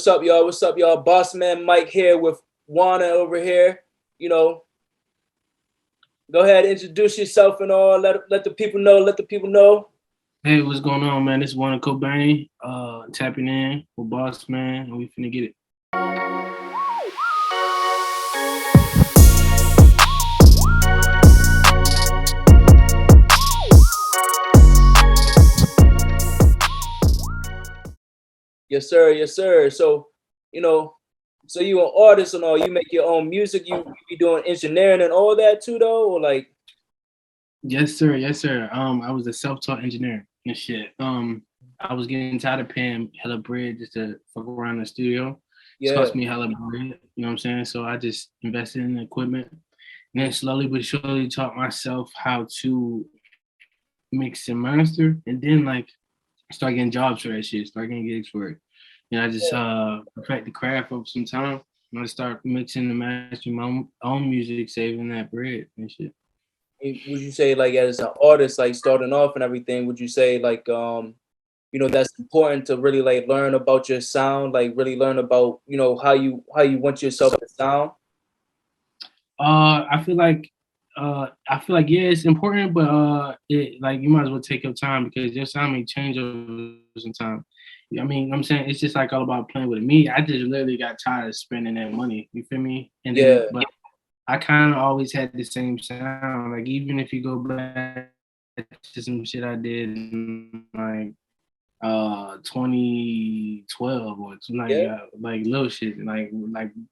What's up, y'all? What's up, y'all? BossManMike here with Wana over here. You know, go ahead, introduce yourself and all. Let the people know. Let the people know. Hey, what's going on, man? This is WanaCobain, tapping in with Boss Man, and we finna get it. Yes, sir. Yes, sir. So, you know, so you an artist and all. You make your own music. You be doing engineering and all that too, though. Or like, Yes, sir. Yes, sir. I was a self-taught engineer and shit. I was getting tired of paying hella bread just to fuck around in the studio. It's yeah, cost me hella bread, you know what I'm saying? So I just invested in the equipment and then slowly but surely taught myself how to mix and master, and then like start getting jobs for that shit, start getting gigs for it. I just perfect the craft over some time. And I start mixing and mastering my own music, saving that bread and shit. would you say like as an artist, like starting off and everything? Would you say like that's important to really like learn about your sound, like really learn about how you want yourself to sound? I feel like yeah, it's important, but it like you might as well take your time because your sound may change over some time. I mean, I'm saying it's just like all about playing with it. Me, I just literally got tired of spending that money. You feel me? And then, Yeah, but I kind of always had the same sound. Like even if you go back to some shit I did in like 2012 or yeah, like little shit like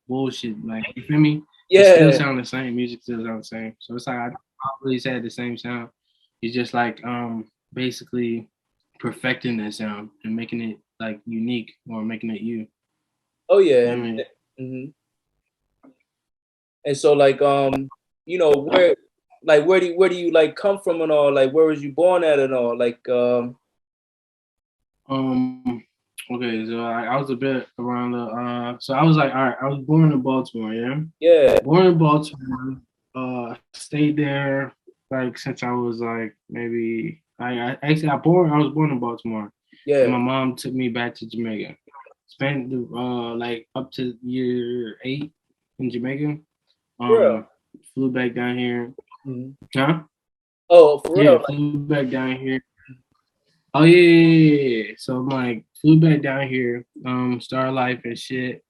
bullshit, like you feel me, it still yeah. sound the same, music still sound the same, so it's like I always had the same sound. It's just like basically perfecting that sound and making it like unique or making it you. Oh yeah, I and mean, mhm. And so like where where do you like come from and all? Like where was you born at and all? Like okay, so I was a bit around the so I was like, all right, I was born in Baltimore, yeah, yeah, born in Baltimore, stayed there like since I was like maybe I was born in Baltimore, and yeah, my mom took me back to Jamaica. Spent like up to year 8 in Jamaica. for real. Um, flew back down here. Mhm. Huh? Oh, for Yeah, real. flew back down here. Oh yeah. So I'm like flew back down here, started life and shit.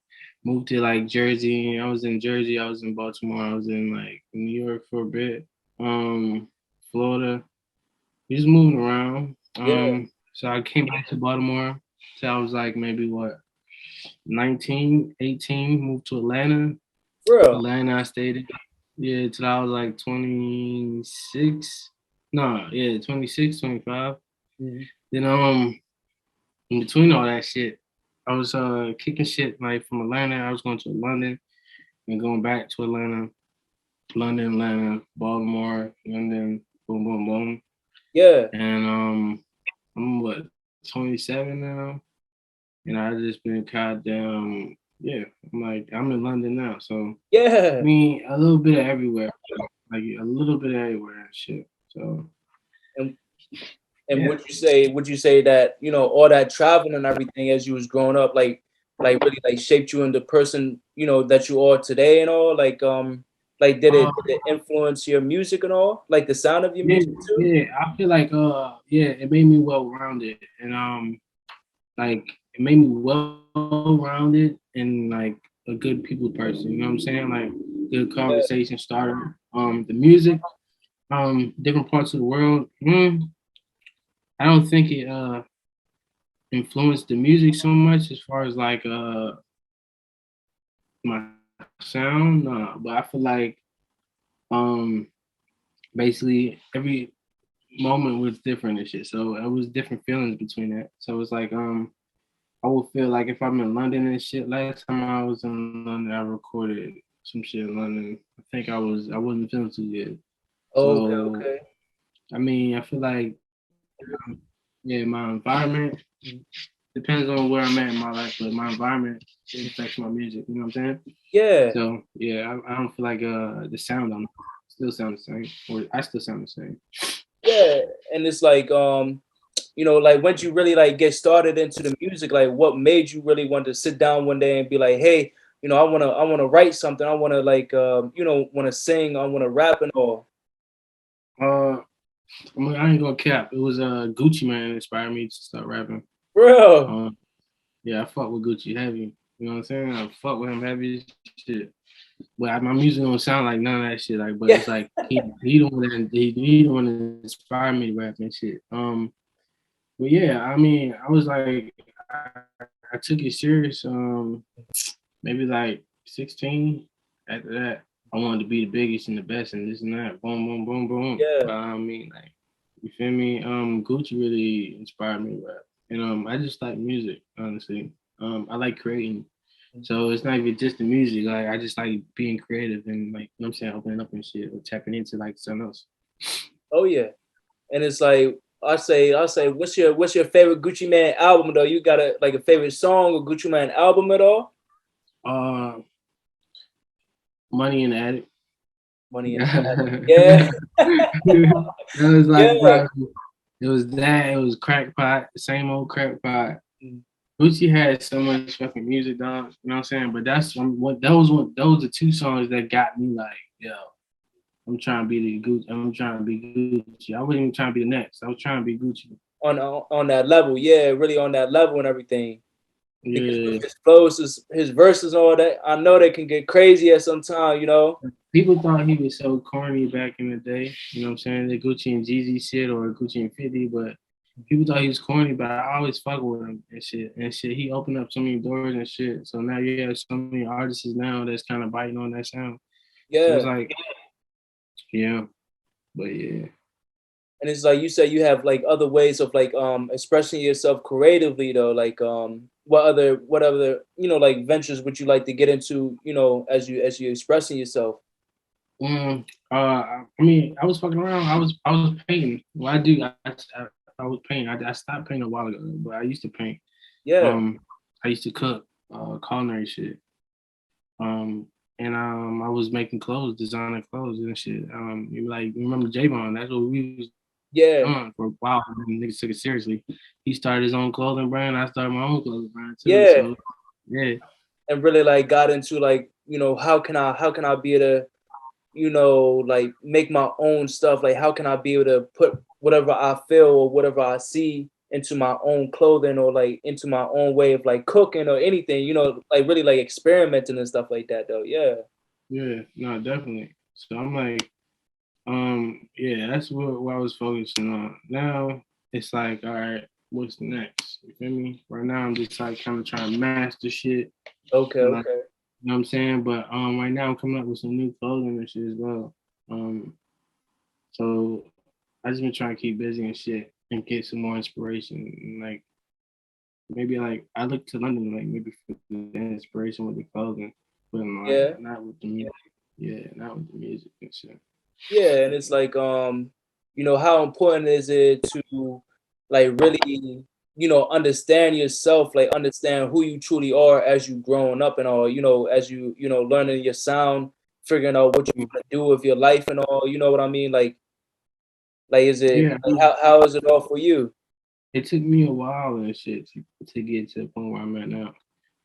Moved to like Jersey. I was in Jersey. I was in Baltimore. I was in like New York for a bit. Florida. We just moving around. Yeah, So I came back to Baltimore. So I was like maybe what 19, 18. Moved to Atlanta. for real. Atlanta, I stayed. Yeah, till I was like 26. No, yeah, 26, 25. Mhm. Then in between all that shit, I was kicking shit like from Atlanta. I was going to London and going back to Atlanta, London, Atlanta, Baltimore, London, boom, boom, boom. Yeah. And I'm what 27 now, and I just been goddamn yeah. I'm like I'm in London now, so I Yeah. mean a little bit of everywhere, like a little bit of everywhere and shit. So And and yeah. would you say that, all that traveling and everything as you was growing up, like really like shaped you into the person, that you are today and all? Like did it influence your music and all? Like the sound of your Yeah, music too? yeah. I feel like yeah, it made me well rounded and like it made me well rounded and like a good people person, you know what I'm saying? Like good Yeah. conversation starter. The music, different parts of the world. I don't think it influenced the music so much as far as like my sound. But I feel like um basically every moment was different and shit. So it was different feelings between that. So it's like I would feel like if I'm in London and shit. Last time I was in London, I recorded some shit in London. I wasn't feeling too good. Okay, So okay. I mean, I feel like yeah, my environment depends on where I'm at in my life, but my environment affects my music. You know what I'm saying? Yeah. So yeah, I don't feel like the sound on still sound the same, or I still sound the same. Yeah. And it's like like once you really like get started into the music, like what made you really want to sit down one day and be like, hey, I wanna write something. I wanna like wanna sing, I wanna rap and all. Uh, I mean, I ain't gonna cap. It was Gucci Man inspired me to start rapping. Bro. Um, yeah, I fuck with Gucci heavy. You know what I'm saying? I fuck with him heavy as shit. But my music don't sound like none of that shit. Like, but Yeah. it's like he the one that he the one that inspired me to rap and shit. But yeah, I mean, I was like, I took it serious. Maybe like 16. After that, I wanted to be the biggest and the best and this and that. Boom, boom, boom, boom. Yeah. But I mean, like, you feel me? Gucci really inspired me to rap, and I just like music, honestly. I like creating. So it's not even just the music. Like I just like being creative and like you know what I'm saying, opening up and shit or tapping into like something else. Oh yeah. And it's like I say, what's your favorite Gucci Man album though? You got a favorite song or Gucci Man album at all? Uh, Money in the Attic. Money in the Attic. Yeah. It was like, Yeah. bro, it was that. It was Crackpot, same old Crackpot. Gucci had so much fucking music, dog. You know what I'm saying? But that's what those are two songs that got me like, yo, I'm trying to be the Gucci. I'm trying to be Gucci. I wasn't even trying to be the next. I was trying to be Gucci. On that level, yeah, really on that level and everything. Because with Yeah. his flows, his verses, all that, I know they can get crazy at some time. People thought he was so corny back in the day. You know what I'm saying? The Gucci and Jeezy shit or Gucci and 50, but people thought he was corny, but I always fuck with him and shit. And shit, he opened up so many doors and shit. So now you have so many artists now that's kind of biting on that sound. So it's Yeah. like, yeah, but yeah. And it's like you said, you have like other ways of like expressing yourself creatively though. Like what other like ventures would you like to get into, as you expressing yourself? I mean, I was fucking around. I was painting. Well, I was painting. I stopped painting a while ago, but I used to paint. Yeah. Um, I used to cook, culinary shit. And I was making clothes, designing clothes and shit. You like remember Javon? That's what we was Yeah. doing for a while. And niggas took it seriously. He started his own clothing brand. I started my own clothing brand too. Yeah. So yeah, And really like got into like, how can I be able to, like make my own stuff? Like how can I be able to put whatever I feel or whatever I see into my own clothing or like into my own way of like cooking or anything, like really like experimenting and stuff like that though. Yeah. yeah, no, definitely. So I'm like, yeah, that's what I was focusing on. Now it's like, all right, what's next? You feel me? Right now I'm just like kind of trying to master shit. Okay, And like, okay. you know what I'm saying? But right now I'm coming up with some new clothing and shit as well. So I just been trying to keep busy and shit and get some more inspiration. And like maybe like I look to London like maybe for the inspiration with the clothing, but Yeah. not with the music. Yeah, not with the music and shit. Yeah, and it's like how important is it to like really, understand yourself, like understand who you truly are as you growing up and all, as you learning your sound, figuring out what you want to do with your life and all, you know what I mean? Like is it Yeah, like, how is it all for you? it took me a while and shit to get to the point where I'm at now.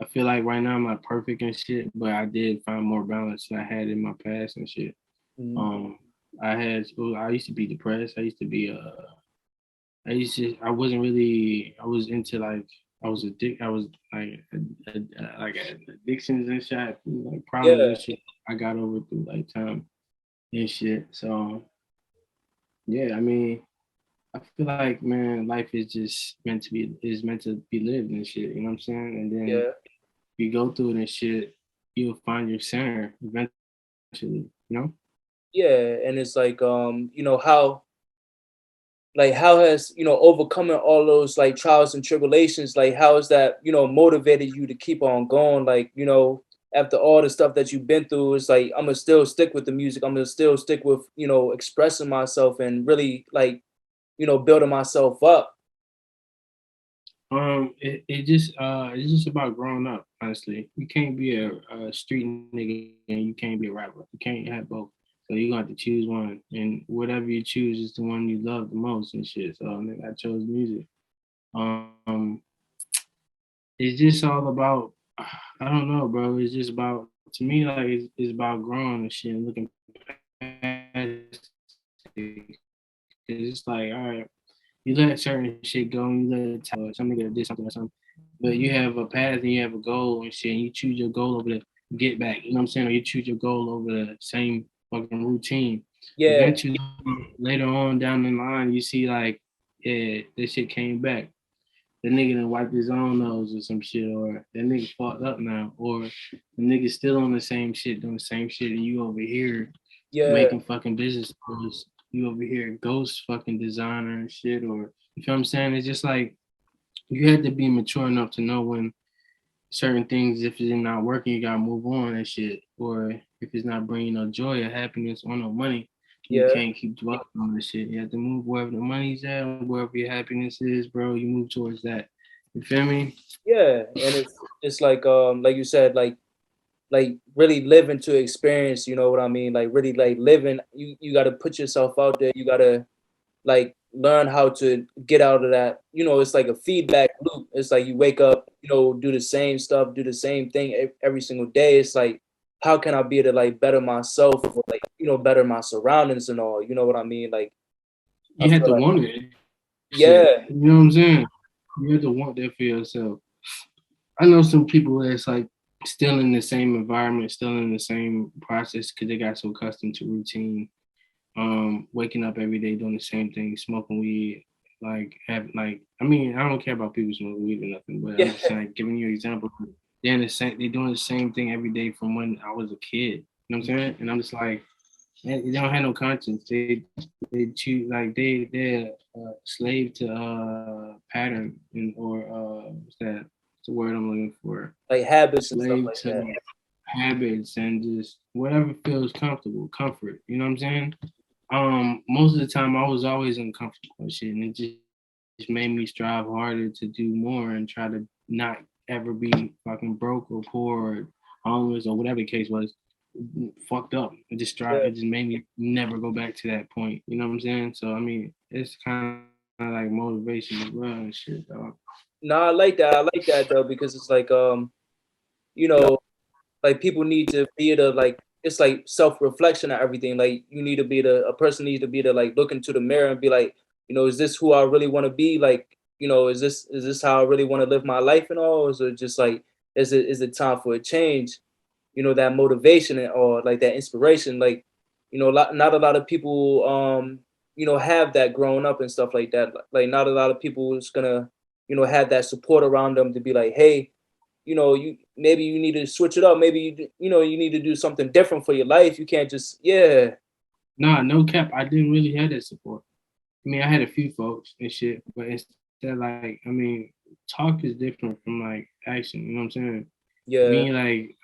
I feel like right now I'm not perfect and shit, but I did find more balance than I had in my past and shit. Mhm. Um, I used to be depressed. I wasn't really I was into like I was like like addictions and shit, like problems Yeah. and shit. I got over through like time and shit. So yeah, I mean, I feel like man, life is meant to be lived and shit. You know what I'm saying? And then Yeah. you go through it and shit, you'll find your center eventually. You know? Yeah, and it's like how has overcoming all those like trials and tribulations, like how has that motivated you to keep on going, like after all the stuff that you've been through? It's like I'm gonna still stick with the music, I'm gonna still stick with expressing myself and really like building myself up. It's just about growing up. Honestly, you can't be a street nigga and you can't be a rapper. You can't have both. So you're gonna have to choose one, and whatever you choose is the one you love the most and shit. So nigga, I chose music. Um, it's just all about, I don't know, bro. It's just about, to me, like it's about growing and shit and looking past it. 'Cause it's like, all right, you let certain shit go and you let it tie you, or some nigga did something or something. But you have a path and you have a goal and shit, and you choose your goal over the get back, you know what I'm saying? Or you choose your goal over the same fucking routine. Eventually, Yeah, later on down the line, you see like, yeah, this shit came back. The nigga done wiped his own nose or some shit, or that nigga fucked up now, or the nigga still on the same shit, doing the same shit, and you over here yeah, making fucking business deals. You over here ghost fucking designer and shit, or you feel what I'm saying? It's just like you had to be mature enough to know when certain things, if it's not working, you gotta move on and shit. Or if it's not bringing no joy or happiness or no money, you yeah, can't keep dwelling on this shit. You have to move wherever the money's at, wherever your happiness is, bro. You move towards that. You feel me? yeah. And it's like you said, like really living to experience, you know what I mean? Like really like living, you gotta put yourself out there, you gotta like learn how to get out of that. You know, it's like a feedback loop. It's like you wake up, you know, do the same stuff, do the same thing every single day. It's like, how can I be able to like better myself or like, you know, better my surroundings and all, you know what I mean? Like I You have feel to like, want it. Shit. You yeah, know what I'm saying? You have to want that for yourself. I know some people that's like still in the same environment, still in the same process because they got so accustomed to routine. Waking up every day doing the same thing, smoking weed, like have like, I mean, I don't care about people smoking weed or nothing, but I'm yeah, just saying, giving you an example. They're in the same, they're doing the same thing every day from when I was a kid. You know what I'm saying? And I'm just like, they don't have no conscience. They choose like they're slave to pattern and or what's that? What's the word I'm looking for? like habits and stuff Slave like to that. habits and just whatever feels comfortable, comfort. You know what I'm saying? Most of the time I was always uncomfortable and shit, and it just made me strive harder to do more and try to not ever be fucking broke or poor or homeless or whatever the case was, fucked up. It Yeah. just made me never go back to that point. You know what I'm saying? So I mean, it's kind of like motivation as well and shit, dog. No, I like that. I like that though, because it's like you know, like people need to be able to like it's like self-reflection and everything. Like you need to be the a person needs to be to like look into the mirror and be like, you know, is this who I really want to be? Like, you know, is this how I really want to live my life and all? Or is it just like is it time for a change? You know, that motivation or like that inspiration. Like, you know, not a lot of people you know, have that growing up and stuff like that. Like not a lot of people is gonna, you know, have that support around them to be like, hey, you know, you maybe you need to switch it up. Maybe you know you need to do something different for your life. You can't just Nah, no cap. I didn't really have that support. I mean, I had a few folks and shit, but instead, like, I mean, talk is different from like action. You know what I'm saying? Me, yeah, like,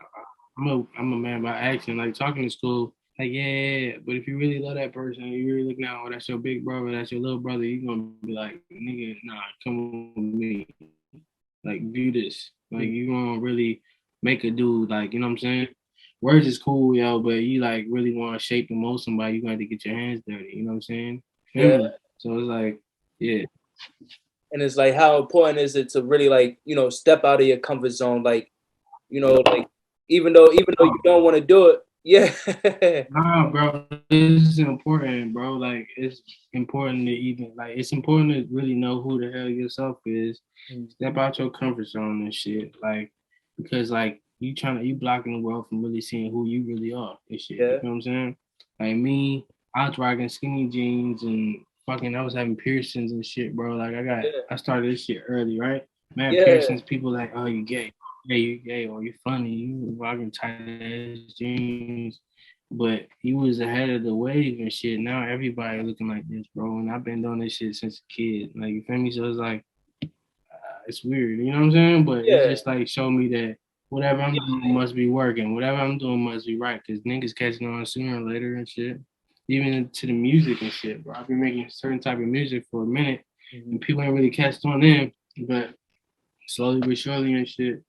I'm a man by action. Like, talking is cool. Like, yeah, yeah, yeah. But if you really love that person, you really looking out, oh, that's your big brother, that's your little brother, you're gonna be like, nigga, nah, come with me. Like, do this. Like, you gonna really make a dude, like, you know what I'm saying? Words is cool, yo, but you like really want to shape and mold somebody, you got to get your hands dirty. You know what I'm saying? Feel me? yeah. So it's like, yeah, And it's like how important is it to really like, you know, step out of your comfort zone, like, you know, like even though you don't want to do it, yeah. nah, bro, this is important, bro. Like, it's important to even like it's important to really know who the hell yourself is. Step out your comfort zone and shit. Like, because like you blocking the world from really seeing who you really are and shit. You Yeah, know what I'm saying? Like me, I was rocking skinny jeans and fucking I was having piercings and shit, bro. Like yeah, I started this shit early, right? Man, yeah, piercings, people like, oh, you gay. Yeah, you gay or you funny, you rocking tight ass jeans, but he was ahead of the wave and shit. Now everybody looking like this, bro. And I've been doing this shit since a kid. Like you feel me? So it's like it's weird, you know what I'm saying? But it's just yeah, like show me that whatever I'm doing must be working. Whatever I'm doing must be right. Cause niggas catching on sooner or later and shit. Even to the music and shit, bro. I've been making a certain type of music for a minute, mhm, and people ain't really catched on in. But slowly but surely and shit,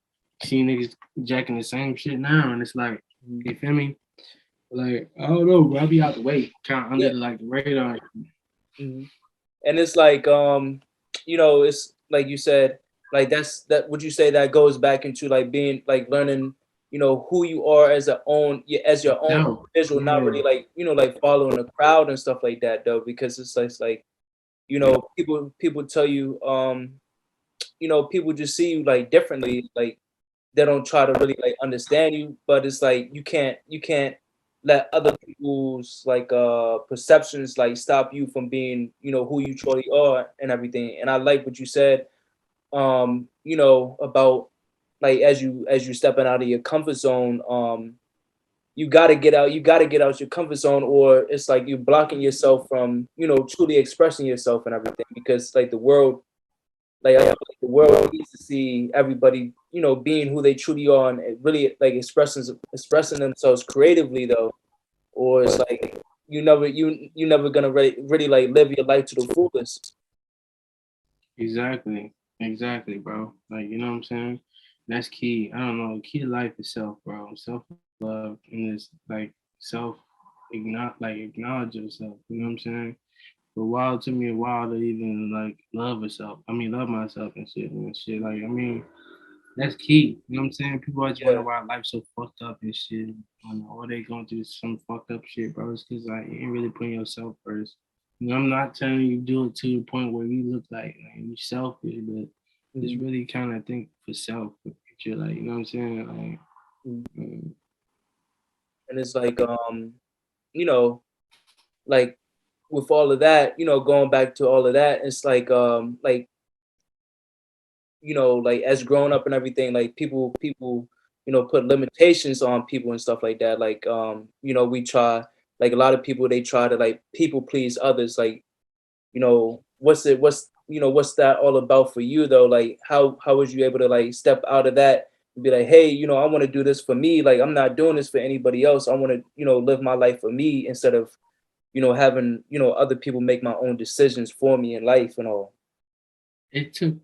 seeing niggas jacking the same shit now, and it's like, mhm. you feel me? Like I don't know, bro. I be out the way, kind of under Yeah. the like the radar. Mhm. And it's like it's like you said, like that would you say that goes back into like being like learning, who you are as as your own No, individual, not yeah, really like, like following a crowd and stuff like that though, because it's like, people tell you, people just see you like differently, like they don't try to really like understand you, but it's like you can't let other people's like perceptions like stop you from being, who you truly are and everything. And I like what you said, about like as you stepping out of your comfort zone, you gotta get out your comfort zone, or it's like you blocking yourself from, truly expressing yourself and everything, because like the world, like I feel like the world needs to see everybody, being who they truly are, and it really like expressing themselves creatively though, or it's like you never gonna really like live your life to the fullest. exactly, exactly, bro. Like you know what I'm saying. That's key. I don't know. Key to life is self, bro. Self love and this like self acknowledge yourself. You know what I'm saying. For a while, it took me a while to even like love myself. I mean, love myself and shit and shit. Like I mean, that's key. You know what I'm saying? People always wonder Yeah. why life's so fucked up and shit. All they going through some fucked up shit, bro. It's because like you ain't really putting yourself first. You know, I'm not telling you do it to the point where you look like you selfish, but just Mhm. really kind of think for self, for future. Like you know what I'm saying? Mhm. Like, And it's like, you know like with all of that, going back to all of that, it's like like as growing up and everything, like people, put limitations on people and stuff like that. Like, we try, like a lot of people, they try to like people please others. Like, what's that all about for you though? Like, how was you able to like step out of that and be like, hey, I want to do this for me. Like, I'm not doing this for anybody else. I want to, live my life for me instead of, having, other people make my own decisions for me in life and all. it took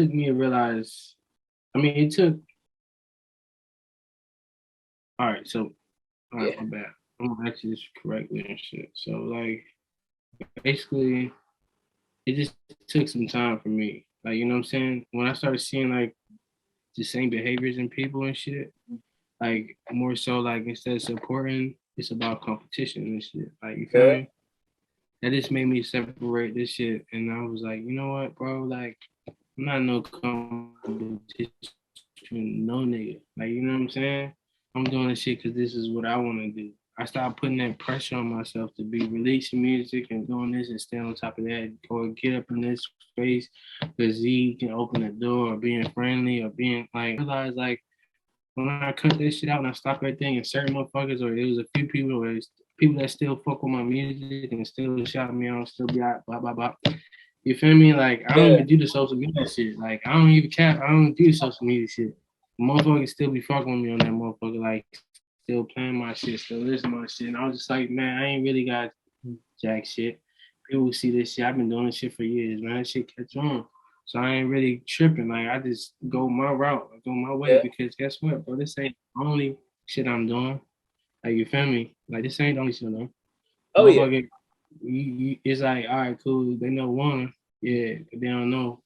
me to realize. I mean, it took. All right, so all right, Yeah. my bad. I'm gonna ask you this correctly and shit. So like, basically, it just took some time for me. Like, you know what I'm saying? When I started seeing like the same behaviors in people and shit, like more so like instead of supporting, it's about competition and shit. Like, you feel Yeah. me? That just made me separate this shit, and I was like, you know what, bro? Like, I'm not no competition with no nigga. Like, you know what I'm saying? I'm doing this shit because this is what I want to do. I started putting that pressure on myself to be releasing music and doing this and stay on top of that, or get up in this space because he can open the door, or being friendly, or being like. I realized like when I cut this shit out and I stopped everything, and certain motherfuckers, or it was a few people, or it's people that still fuck with my music and still shout me out, still be out, blah blah blah. You feel me? Like I don't even do the Yeah. social media shit. Like I don't even cap. I don't do the social media shit. Motherfuckers still be fucking with me on that motherfucker. Like still playing my shit, still listening to my shit. And I was just like, man, I ain't really got jack shit. People see this shit. I've been doing this shit for years, man. That shit catch on. So I ain't really tripping. Like I just go my route, I go my way Yeah. because guess what, bro? This ain't the only shit I'm doing. Like you feel me? Like this ain't the only shit I'm doing. Oh yeah. Motherfucker, it's like, all right, cool. They know Wana, yeah, but they don't know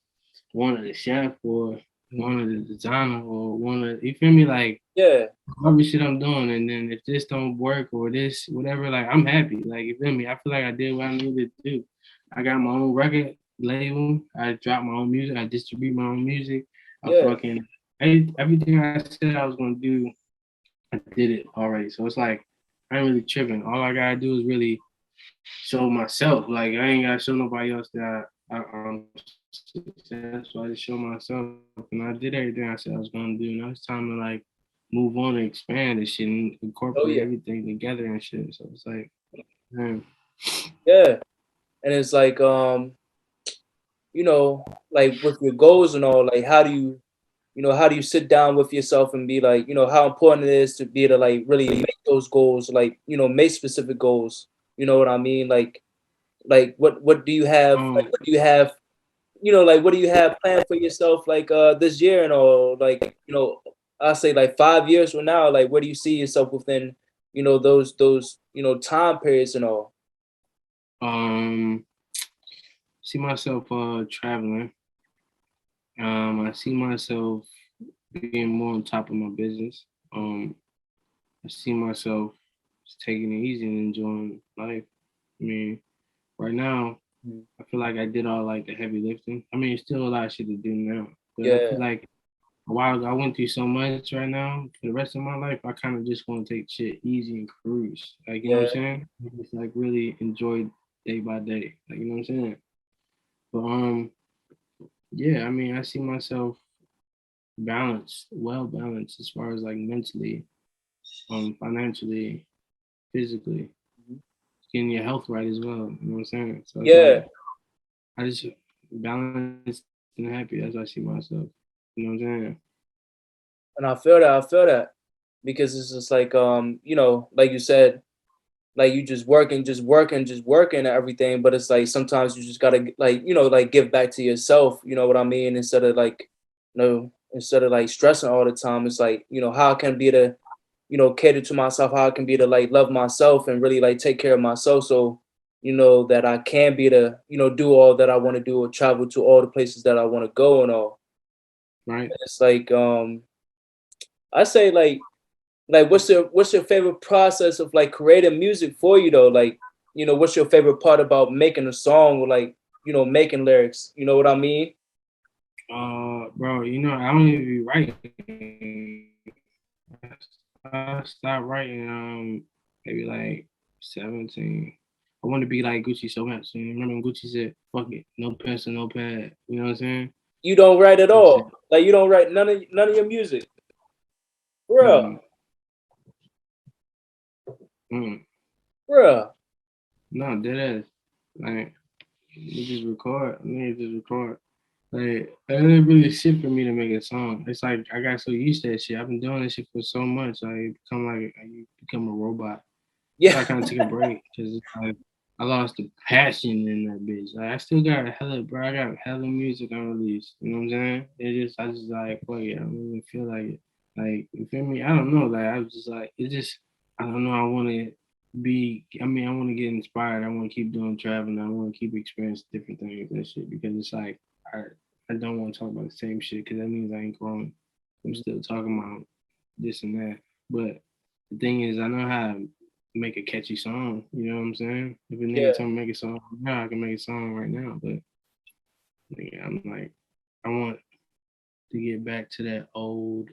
one of the chef or Mhm. one of the designer or one of you feel me like Yeah. every shit I'm doing, and then if this don't work or this whatever, like I'm happy. Like you feel me? I feel like I did what I needed to do. I got my own record label. I drop my own music. I distribute my own music. I Yeah. fucking everything I said I was gonna do, I did it already. So it's like I ain't really tripping. All I gotta do is really show myself. Like I ain't gotta show nobody else that I'm successful. I just show myself, and I did everything I said I was gonna do. Now it's time to like move on and expand this shit and incorporate everything Oh yeah. together and shit. So it's like, man, Yeah. And it's like, like with your goals and all, like how do you sit down with yourself and be like, how important it is to be able to like really make those goals, like, make specific goals. You know what I mean? Like what do you have, like what do you have, like what do you have planned for yourself, like this year and all, like, I say like 5 years from now, like where do you see yourself within, those time periods and all? Um, see myself traveling. I see myself being more on top of my business. I see myself just taking it easy and enjoying life. I mean, right now, Mhm. I feel like I did all like the heavy lifting. I mean, it's still a lot of shit to do now, but I feel Yeah, like a while ago I went through so much right now. For the rest of my life, I kind of just want to take shit easy and cruise. Like, you know what I'm yeah, saying? Just like really enjoy day by day. Like, you know what I'm saying? But yeah, I mean, I see myself balanced, well balanced as far as like mentally, financially, physically, mhm. getting your health right as well. You know what I'm saying? So it's Yeah. like I just balanced and happy. That's how I see myself. You know what I'm saying? And I feel that because it's just like like you said, like you just working and everything, but it's like sometimes you just gotta like like give back to yourself, you know what I mean, instead of like instead of like stressing all the time. It's like, how I can be to cater to myself, how I can be to like love myself and really like take care of myself, so that I can be to do all that I want to do or travel to all the places that I want to go and all. Right? It's like I say like what's your favorite process of like creating music for you though? Like, what's your favorite part about making a song or like, making lyrics? You know what I mean? Bro, I don't even be writing. I stopped writing maybe like 17. I want to be like Gucci so much. You remember when Gucci said, "Fuck it, no pencil, no pad." You know what I'm saying? You don't write at That's it. all. Like you don't write none of your music. Bruh, Mm, mm. bruh. No, dead ass. Like you just record. I mean, just record. Like it ain't really shit for me to make a song. It's like I got so used to that shit. I've been doing this shit for so much. I become like you become a robot. So Yeah. I kind of take a break because like I lost the passion in that bitch. Like I still got hella, bro. I got hella music unreleased. You know what I'm saying? I just like, fuck it. I don't even feel like it. Like, you feel me? I don't know. Like I was just like, it's just, I don't know. I want to be. I mean, I want to get inspired. I want to keep doing traveling. I want to keep experiencing different things and shit because it's like I don't want to talk about the same shit because that means I ain't growing. I'm still talking about this and that. But the thing is, I know how to make a catchy song. You know what I'm saying? If a nigga Yeah. tell me to make a song now, I can make a song right now. But nigga, I'm like, I want to get back to that old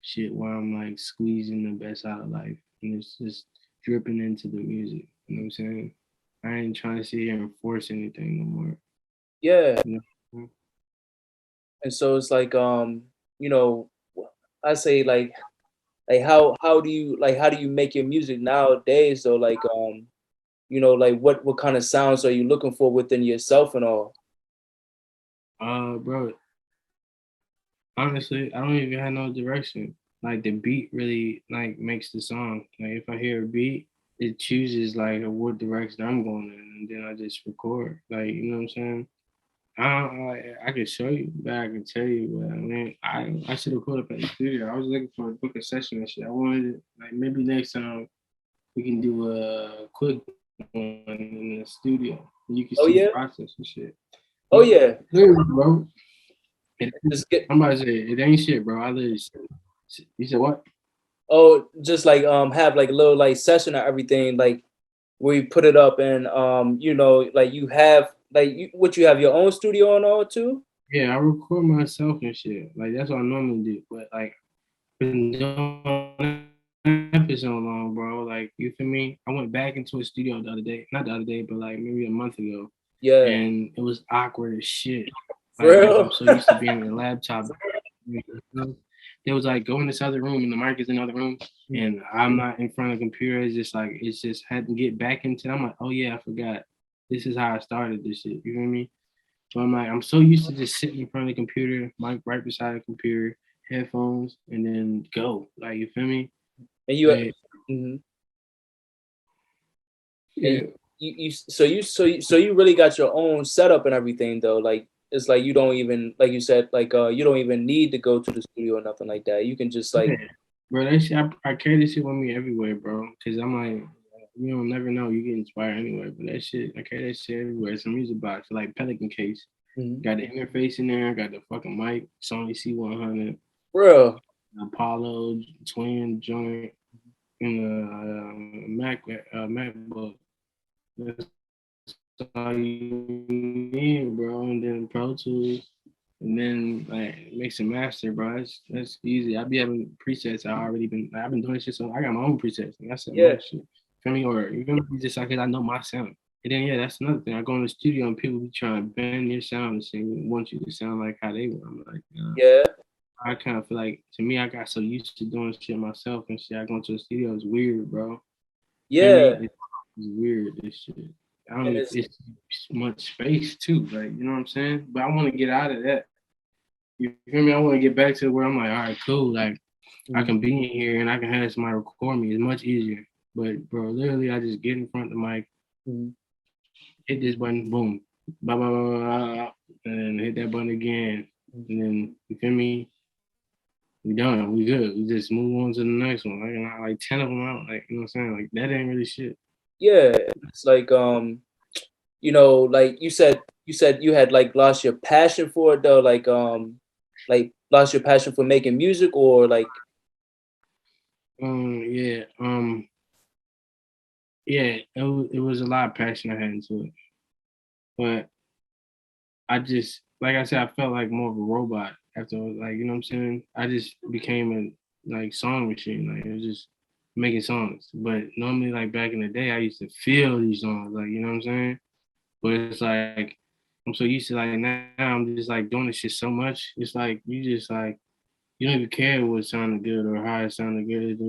shit where I'm like squeezing the best out of life and it's just dripping into the music. You know what I'm saying? I ain't trying to sit here and force anything no more. Yeah. You know? And so it's like you know, I say like how do you make your music nowadays though? Like like what kind of sounds are you looking for within yourself and all? Bro, honestly, I don't even have no direction. Like the beat really like makes the song. Like if I hear a beat, it chooses like what direction I'm going in, and then I just record. Like you know what I'm saying? I can show you, but I can tell you. But I mean, I should have pulled up at the studio. I was looking for a book a session and shit. I wanted it like maybe next time we can do a quick one in the studio. You can Oh see the yeah? process and shit. Oh yeah. Literally, bro. It, Just get I'm about to say it ain't shit, bro. I literally. You said what? just like have like a little like session or everything, like where you put it up and like you have like you have your own studio and all too? Yeah, I record myself and shit. Like that's what I normally do. But like been doing that for so long, bro. Like you feel me? I went back into a studio the other day. Not the other day, but like maybe a month ago. Yeah. And it was awkward as shit. For Like real? I'm so used to being in a laptop. They was like go in this other room and the mic is in another room and I'm not in front of the computer. It's just had to get back into. I'm like, oh yeah, I forgot. This is how I started this shit. You feel me? So I'm like, I'm so used to just sitting in front of the computer, mic right beside the computer, headphones, and then go. Like you feel me? And you Like mhm. And yeah, you really got your own setup and everything though, like it's like you don't even, like you said, like you don't even need to go to the studio or nothing like that. You can just like, Yeah, bro. That shit, I carry this shit with me everywhere, bro. Cause I'm like, you don't never know. You get inspired anyway. But that shit, I carry that shit everywhere. It's a music box, like Pelican case. mhm. Got the interface in there. Got the fucking mic, Sony C100, Bro. Apollo twin joint, and MacBook. That's all you need, bro. And then Pro Tools, and then like mix and master, bro. That's easy. I be having presets. I've been doing shit, so I got my own presets. Like I said, my Yeah, own shit. Feel me? Or you feel me? Just like I know my sound. And then yeah, that's another thing. I go in the studio and people be trying to bend your sound and say want you to sound like how they want. I'm like, yeah, I kind of feel like to me, I got so used to doing shit myself and shit. I go into the studio, it's weird, bro. Feel me? yeah. It's weird. This shit. I And don't. it's It's much space too. Like you know what I'm saying. But I want to get out of that. You feel me? I want to get back to where I'm like, all right, cool. Like I mhm, can be in here and I can have somebody record me. It's much easier. But bro, literally, I just get in front of the mic, mhm. hit this button, boom, blah blah blah, blah, blah, and then hit that button again, and then you feel me? We done. We good. We just move on to the next one. Like, like 10 of them out. Like, you know what I'm saying? Like, that ain't really shit. Yeah, it's like you know, like you said you had like lost your passion for it though, like lost your passion for making music or like Yeah. Yeah. It was a lot of passion I had into it. But I just, like I said, I felt like more of a robot after, like, you know what I'm saying? I just became a, like, song machine. Like, it was just making songs. But normally, like, back in the day, I used to feel these songs. Like, you know what I'm saying? But it's like I'm so used to like now I'm just like doing this shit so much. It's like you just like you don't even care what sounded good or how it sounded good.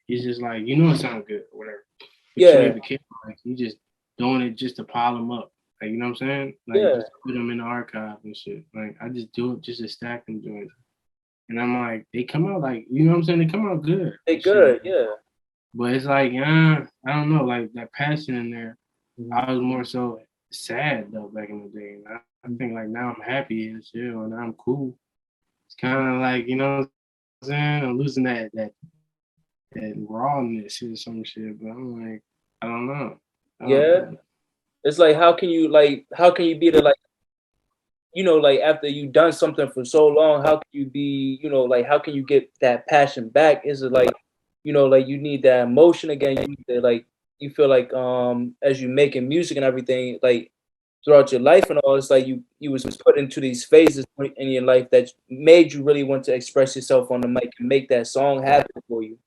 It's just like you know it sounds good or whatever, but you don't yeah, even care. Like you just doing it just to pile them up. Like you know what I'm saying? Like yeah, just put them in the archive and shit. Like I just do it just to stack them joints. And I'm like they come out like you know what I'm saying? They come out good they and shit. good, yeah. But it's like I don't know like that passion in there. Mhm, I was more so sad though back in the day. And I mhm. think like now I'm happy and shit, and I'm cool. It's kind of like you know what I'm saying. I'm losing that rawness or some shit, but I'm like I don't know. I don't Yeah. know. It's like how can you be the like you know, like after you done something for so long, how can you be, you know, like how can you get that passion back? Is it like, you know, like you need that emotion again? You need to like you feel like as you making music and everything, like throughout your life and all, it's like you was put into these phases in your life that made you really want to express yourself on the mic and make that song happen for you.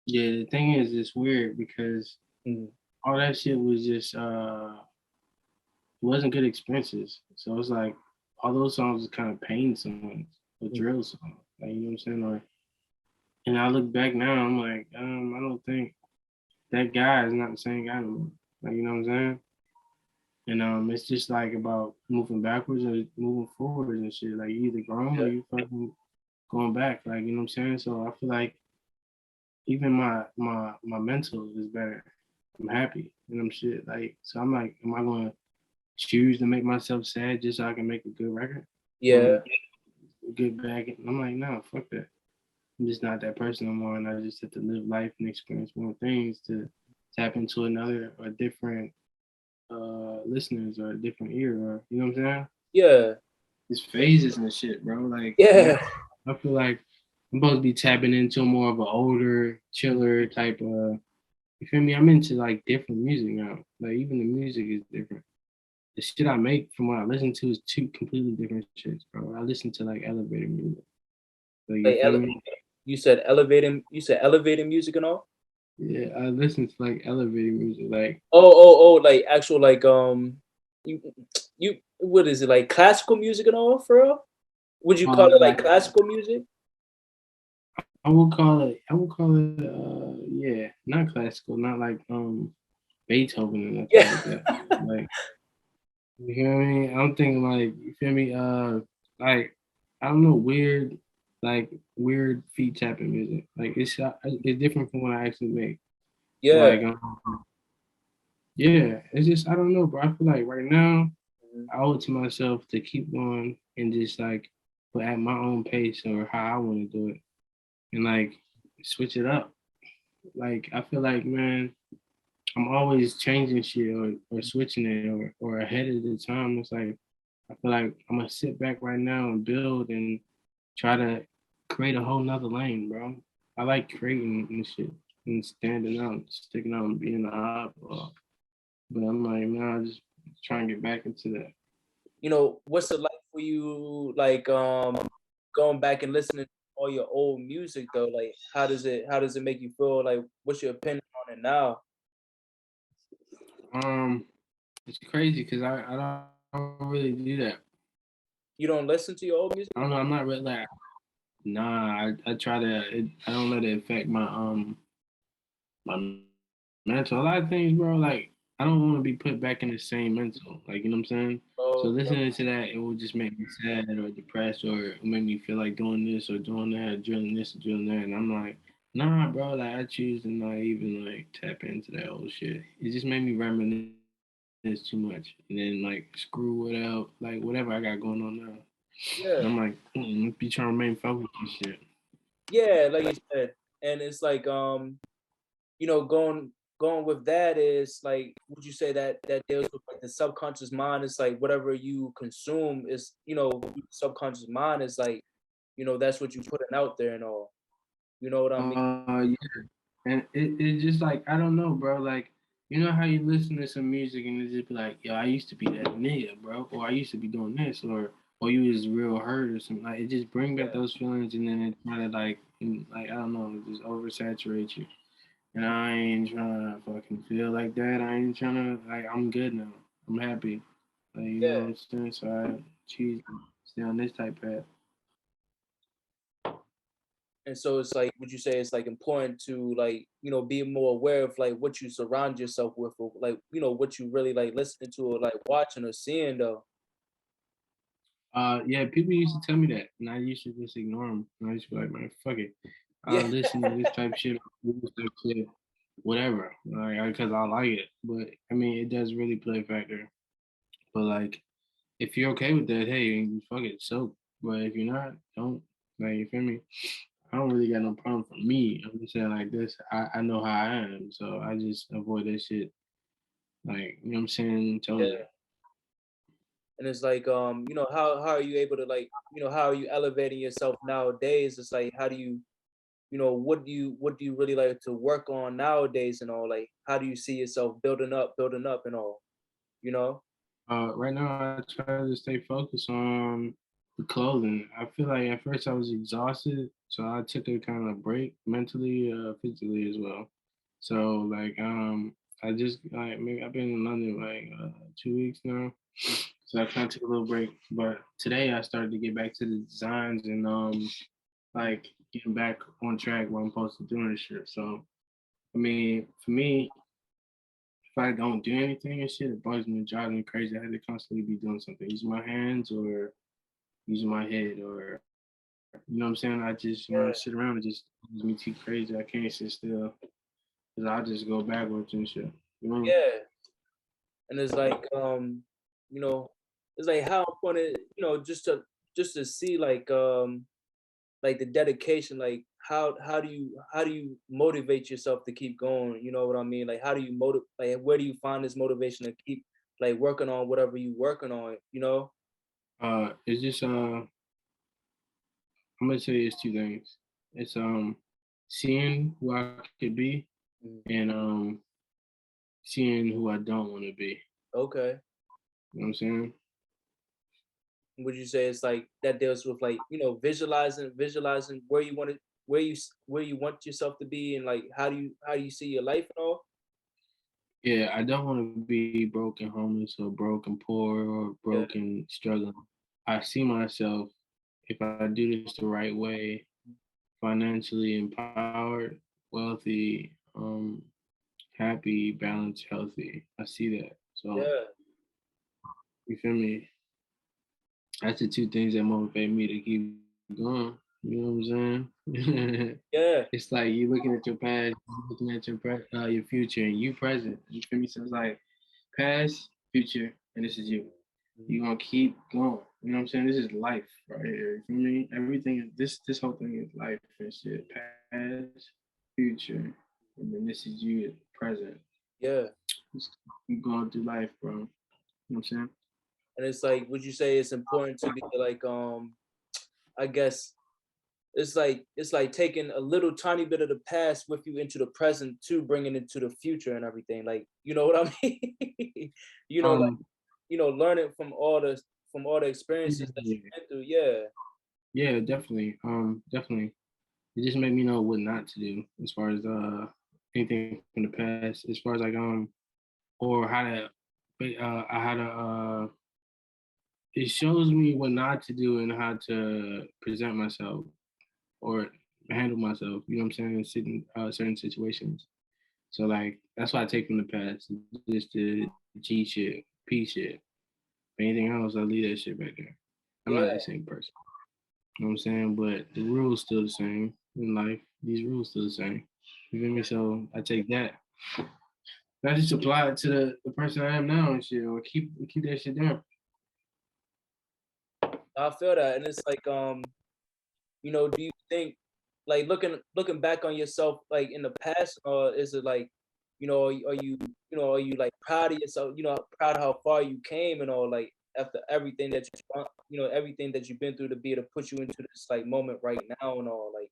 Yeah, the thing is, it's weird because Mhm. all that shit was just it wasn't good experiences. So it's like all those songs was kind of pain songs, or drill songs, like you know what I'm saying. Or and I look back now, I'm like, I don't think that guy is not the same guy anymore. Like you know what I'm saying? And it's just like about moving backwards or moving forward and shit. Like you either growing or Yeah. you fucking going back. Like you know what I'm saying? So I feel like even my mental is better. I'm happy and I'm shit. Like so I'm like, am I gonna choose to make myself sad just so I can make a good record? Yeah. Or get back and I'm like, no, fuck that. I'm just not that person anymore and I just have to live life and experience more things to tap into another or different listeners or a different ear or you know what I'm saying? Yeah. It's phases and shit, bro. Like now, Yeah. I feel like I'm supposed to be tapping into more of an older, chiller type of. You feel me? I'm into like different music now. Like even the music is different. The shit I make from what I listen to is two completely different shits, bro. I listen to like elevator music. So you Like feel me? you said elevating music and all? Yeah, I listen to like elevator music. Like Oh, like actual like you you what is it like classical music and all for real? Would you call it like like classical music? I would call it yeah, not classical, not like Beethoven or nothing Yeah. like that. Like you hear me? I'm thinking like you feel me? Like I don't know, weird feet tapping music. Like it's different from what I actually make. Yeah. Like yeah, it's just I don't know, bro. I feel like right now I owe it to myself to keep going and just like, but at my own pace or how I want to do it, and like switch it up. Like I feel like, man, I'm always changing shit or switching it or ahead of the time. It's like I feel like I'm gonna sit back right now and build and try to create a whole nother lane, bro. I like creating and shit and standing out, sticking out and being the oddball. But I'm like, nah, I just trying to get back into that. You know, what's it like for you, like going back and listening to all your old music though? Like, how does it make you feel? Like, what's your opinion on it now? Um, it's crazy because I don't really do that. You don't listen to your old music? I don't know. I'm not really like, nah. I try to. I don't let it affect my mental. A lot of things, bro. Like I don't want to be put back in the same mental. Like you know what I'm saying. So Oh, listening to that, it will just make me sad or depressed, or make me feel like doing this or doing that, drilling this or drilling that. And I'm like, nah, bro. Like I choose to not even like tap into that old shit. It just made me reminisce too much, and then like screw it out, like whatever I got going on now. And yeah, I'm like, be trying to remain focused and shit. yeah, like you said, and it's like going with that is like, would you say that that deals with like the subconscious mind? It's like whatever you consume is, subconscious mind is like, that's what you putting out there and all. You know what I mean? Yeah, and it just like I don't know, bro. Like you know how you listen to some music and it just be like, yo, I used to be that nigga, bro, or I used to be doing this, or you was real hurt or something. Like it just bring back Yeah, those feelings, and then it kind of like I don't know, it just oversaturate you. And I ain't trying to fucking feel like that. I ain't trying to like. I'm good now. I'm happy. Like you know yeah. what I'm saying. So I choose to stay on this type path. And so it's like, would you say it's like important to like, be more aware of like what you surround yourself with, or like, what you really like listening to or like watching or seeing though? Yeah, people used to tell me that, and I used to just ignore them. And I used to be like, man, fuck it. I Yeah, listen to this type of shit, this type of shit, whatever, like because I like it. But I mean, it does really play a factor. But like, if you're okay with that, hey, fuck it, so. But if you're not, don't. Like, you feel me? I don't really got no problem for me. I'm just saying like this. I know how I am, so I just avoid that shit. Like, you know what I'm saying? Totally. yeah. And it's like, how are you able to like, how are you elevating yourself nowadays? It's like, how do you, what do you really like to work on nowadays and all? Like, how do you see yourself building up and all? You know? Right now, I try to stay focused on the clothing. I feel like at first I was exhausted, so I took a kind of break mentally, physically as well. So like, I just like maybe I've been in London like 2 weeks now, so I kind of took a little break. But today I started to get back to the designs and like getting back on track where I'm supposed to do this shit. So I mean, for me, if I don't do anything and shit, it bugs me, drives me crazy. I have to constantly be doing something, using my hands or using my head, or you know what I'm saying. I just when I sit Yeah, around, it just drives me too crazy. I can't sit still because I just go backwards and shit. You know. yeah. And it's like, you know, it's like how important, just to see like the dedication, like how do you motivate yourself to keep going? You know what I mean? Like how do you motivate? Like where do you find this motivation to keep like working on whatever you working on? You know? It's just I'm gonna tell you it's two things. It's seeing who I could be Mm. and seeing who I don't want to be. Okay. You know what I'm saying? Would you say it's like that deals with like visualizing where you want to where you want yourself to be, and like how do you see your life and all? Yeah, I don't want to be broken, homeless, or broken, poor, or Yeah, broken, struggling. I see myself if I do this the right way, financially empowered, wealthy, happy, balanced, healthy. I see that. So yeah, you feel me? That's the two things that motivate me to keep going. You know what I'm saying? yeah, It's like you looking at your past, you looking at your future, and you present. You feel me? So it's like past, future, and this is you. You're gonna keep going. You know what I'm saying? This is life right here. You feel me? Everything is this whole thing is life and shit. Past, future, and then this is you present. Yeah. Just keep going through life, bro. You know what I'm saying? And it's like, would you say it's important to be like, I guess it's like taking a little tiny bit of the past with you into the present too, bringing it to the future and everything. Like, you know what I mean? Like, Um, learning from all the experiences that yeah, you've been through. Yeah, yeah, definitely. Definitely. It just made me know what not to do as far as anything from the past, as far as like or how to how to it shows me what not to do and how to present myself or handle myself. You know what I'm saying? In certain situations. So like that's what I take from the past, just the G shit, P shit. Anything else, I leave that shit back there. I'm not that yeah. same person. You know what I'm saying? But the rules still the same in life. These rules still the same. You feel me? So I take that. I just apply it to the person I am now and shit, or keep that shit down. I feel that, and it's like, do you think, like, looking back on yourself, like in the past, or is it like, are you like proud of yourself? Proud of how far you came and all, like after everything that everything that you've been through to be able to put you into this like moment right now and all, like.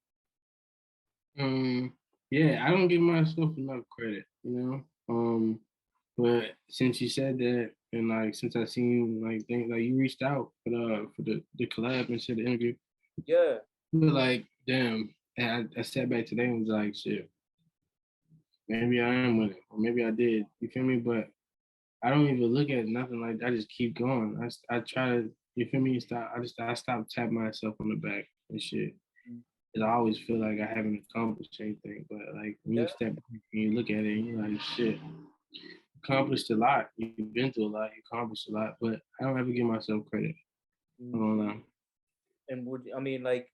Yeah, I don't give myself enough credit, you know. But since you said that, and like since I seen like things like you reached out for the collab and shit, the interview, Yeah, but like damn, and I sat back today and was like, shit, maybe I am with it, or maybe I did. You feel me? But I don't even look at nothing like that. I just keep going. I try to, you feel me? I stop tapping myself on the back and shit. mm, Cause I always feel like I haven't accomplished anything. But like when you yeah, step back and you look at it, and you're like, shit, accomplished a lot. You've been through a lot. You accomplished a lot. But I don't ever give myself credit. I mm. don't know. And would I mean like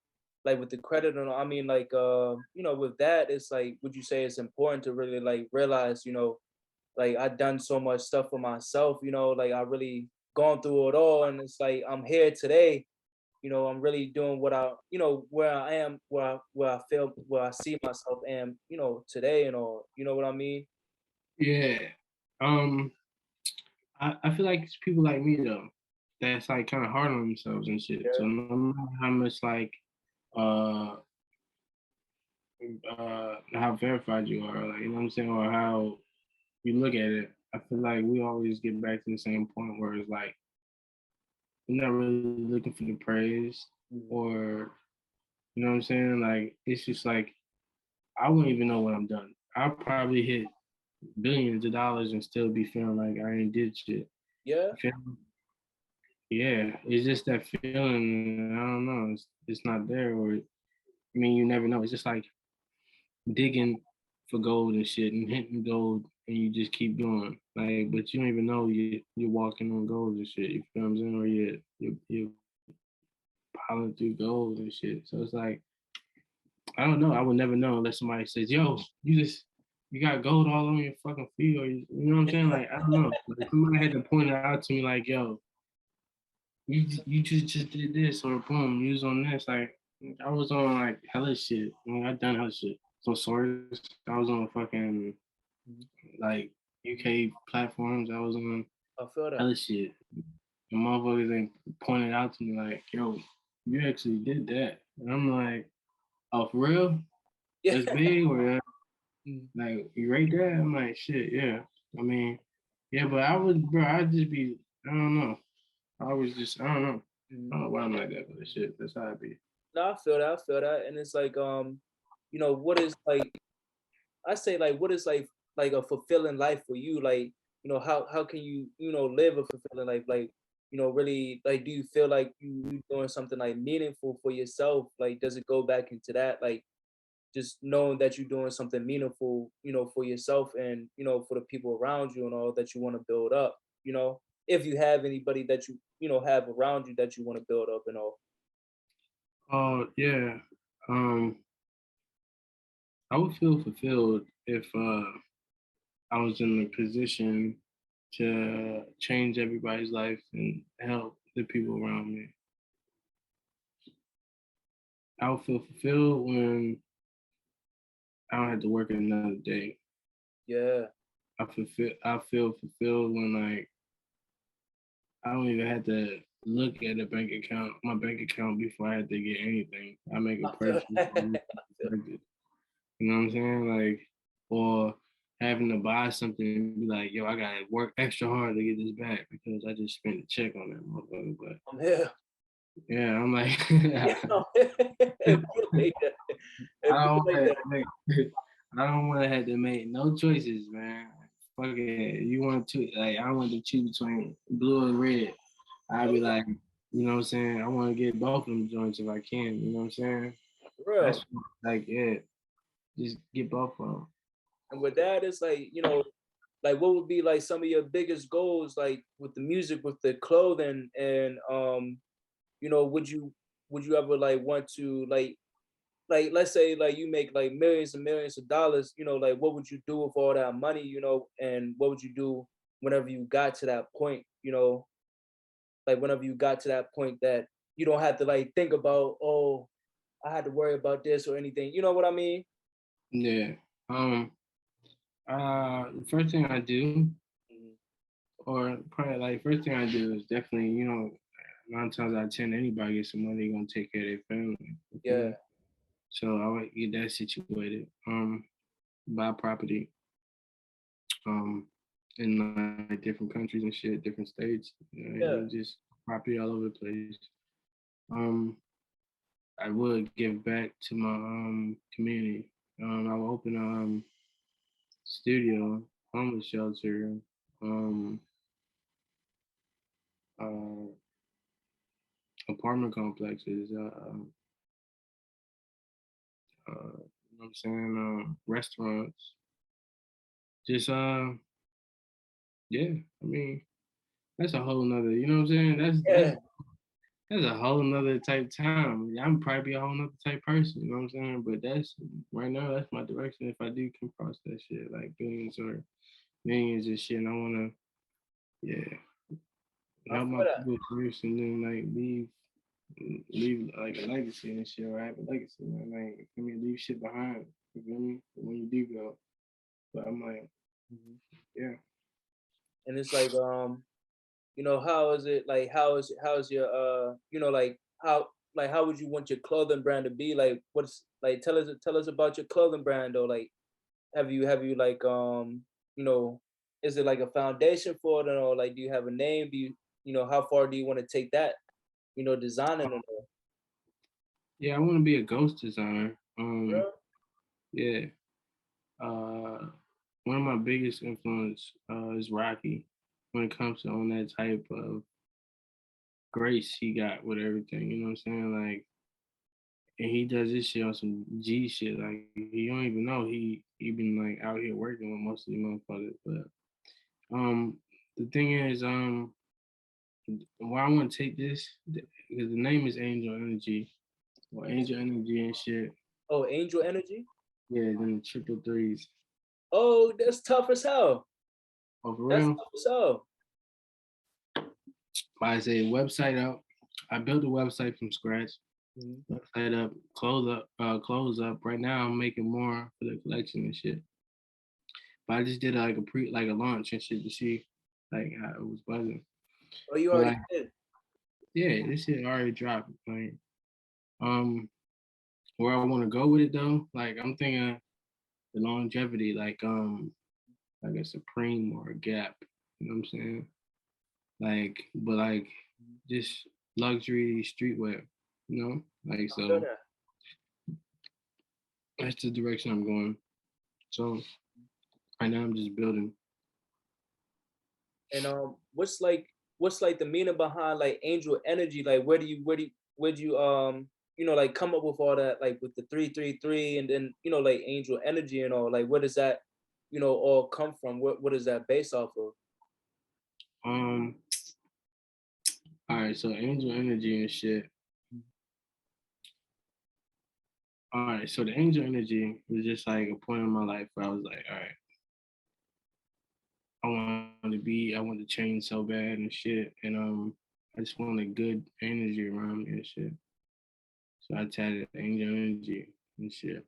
with the credit and all, I mean like with that, it's like, would you say it's important to really like realize, like I done so much stuff for myself, like I really gone through it all, and it's like I'm here today. I'm really doing what where I am, where I see myself am, today and all. You know what I mean? Yeah. Um. I feel like it's people like me though that's like kind of hard on themselves and shit. So Yeah, no matter how much like uh how verified you are, like you know what I'm saying, or how you look at it, I feel like we always get back to the same point where it's like we're not really looking for the praise mhm. or you know what I'm saying. Like it's just like I wouldn't even know when I'm done. I'll probably hit billions of dollars and still be feeling like I ain't did shit. Yeah, You feel me? Yeah, it's just that feeling. I don't know. It's not there, or I mean, you never know. It's just like digging for gold and shit and hitting gold, and you just keep going. Like, but you don't even know you're walking on gold and shit. You feel what I'm saying? Or you're piling through gold and shit. So it's like I don't know. I would never know unless somebody says, "Yo, you got gold all on your fucking feet," or you know what I'm saying? Like I don't know. Like, somebody had to point it out to me, like, "Yo, you just did this or boom, you was on this." Like I was on like hella shit. I mean, I done hella shit. So sorry, I was on fucking mhm. like UK platforms. I was on I feel that. hella shit. And motherfuckers ain't pointed out to me like, yo, you actually did that. And I'm like, oh, for real? Yeah. That's big? Or Mhm, like, you rate that? I'm like, shit, yeah. I mean, yeah, but I would, bro, I'd just be, I don't know. I was just, I don't know. I mhm. don't know why I'm like that, but shit, that's how I be. No, I feel that. I feel that, and it's like, what is like I say, like, what is like a fulfilling life for you? Like, how can you live a fulfilling life? Like, really, like, do you feel like you doing something like meaningful for yourself? Like, does it go back into that? Like, just knowing that you're doing something meaningful, for yourself and for the people around you and all that you want to build up. If you have anybody that you have around you that you want to build up and all. Oh, yeah. Um, I would feel fulfilled if I was in a position to change everybody's life and help the people around me. I'll feel fulfilled when I don't have to work another day. Yeah. I feel fulfilled when like I don't even have to look at my bank account before I have to get anything. I make a I feel purchase. that. I feel You know what I'm saying? Like, or having to buy something and be like, yo, I gotta work extra hard to get this back because I just spent a check on that motherfucker. But I'm here. yeah, I'm like, Yeah, it feel like that. It I feel don't like want that. to make, I don't want to have to make no choices, man. Fuck it. You want to like, I want to choose between blue and red. I'd be like, you know what I'm saying? I want to get both of them joints if I can. You know what I'm saying? Real. That's like, yeah, just get both of them. And with that, it's like, like what would be like some of your biggest goals, like with the music, with the clothing, and would you ever like want to like let's say like you make like millions and millions of dollars, like what would you do with all that money, and what would you do whenever you got to that point, like whenever you got to that point that you don't have to like think about, oh, I had to worry about this or anything. You know what I mean? Yeah. The first thing I do, Mhm. or probably like first thing I do is definitely, 9 times out of 10, anybody gets some money gonna take care of their family. You feel Yeah, me? So I would get that situated. Buy property, um, in like different countries and shit, different states. yeah. Just property all over the place. Um, I would give back to my community. I would open a studio, homeless shelter, um, uh, apartment complexes, you know what I'm saying, restaurants. Just yeah. I mean, that's a whole nother. You know what I'm saying? Yeah. That's a whole nother type time. Yeah, I'm probably a whole nother type person. You know what I'm saying? But that's right now. That's my direction. If I do come across that shit, like billions or millions and shit, and I wanna, yeah, I help my feel that. people first, and then like leave like a legacy and shit. Or I have a legacy, man. Like, I mean, leave shit behind. You feel me? When you do go, but I'm like, Mhm. yeah. And it's like, how is it like how's your how would you want your clothing brand to be? Like what's like tell us about your clothing brand, or like have you like you know is it like a foundation for it, or like do you have a name? Do you how far do you want to take that, designing it all? Yeah, I want to be a ghost designer. Bro? Yeah. Uh, One of my biggest influence is Rocky when it comes to on that type of grace he got with everything. You know what I'm saying? Like, and he does this shit on some G shit. Like, he don't even know he been like out here working with most of the motherfuckers. But the thing is, where I want to take this because the name is Angel Energy or Angel Energy and shit. Oh, Angel Energy. Yeah, then the triple threes. Oh, that's tough as hell. Oh, for That's real? tough as hell. I say website up. I built a website from scratch. Mhm. Website up, close up. Right now I'm making more for the collection and shit. But I just did like a launch and shit to see like how it was buzzing. Oh, you But already like did. yeah, this shit already dropped. Like um where I wanna go with it though, like I'm thinking the longevity, like a Supreme or a Gap. You know what I'm saying? Like but like just luxury streetwear, you know? Like I feel so that. that's the direction I'm going. So right now I'm just building. And what's like the meaning behind like Angel Energy? Like where do you like come up with all that, like with the 333, and then like Angel Energy and all, like where does that all come from? What is that based off of? Um, all right, so angel energy and shit. All right, so the angel energy was just like a point in my life where I was like, all right, I want I wanted to change so bad and shit. And I just wanted good energy around me and shit. So I tatted angel energy and shit.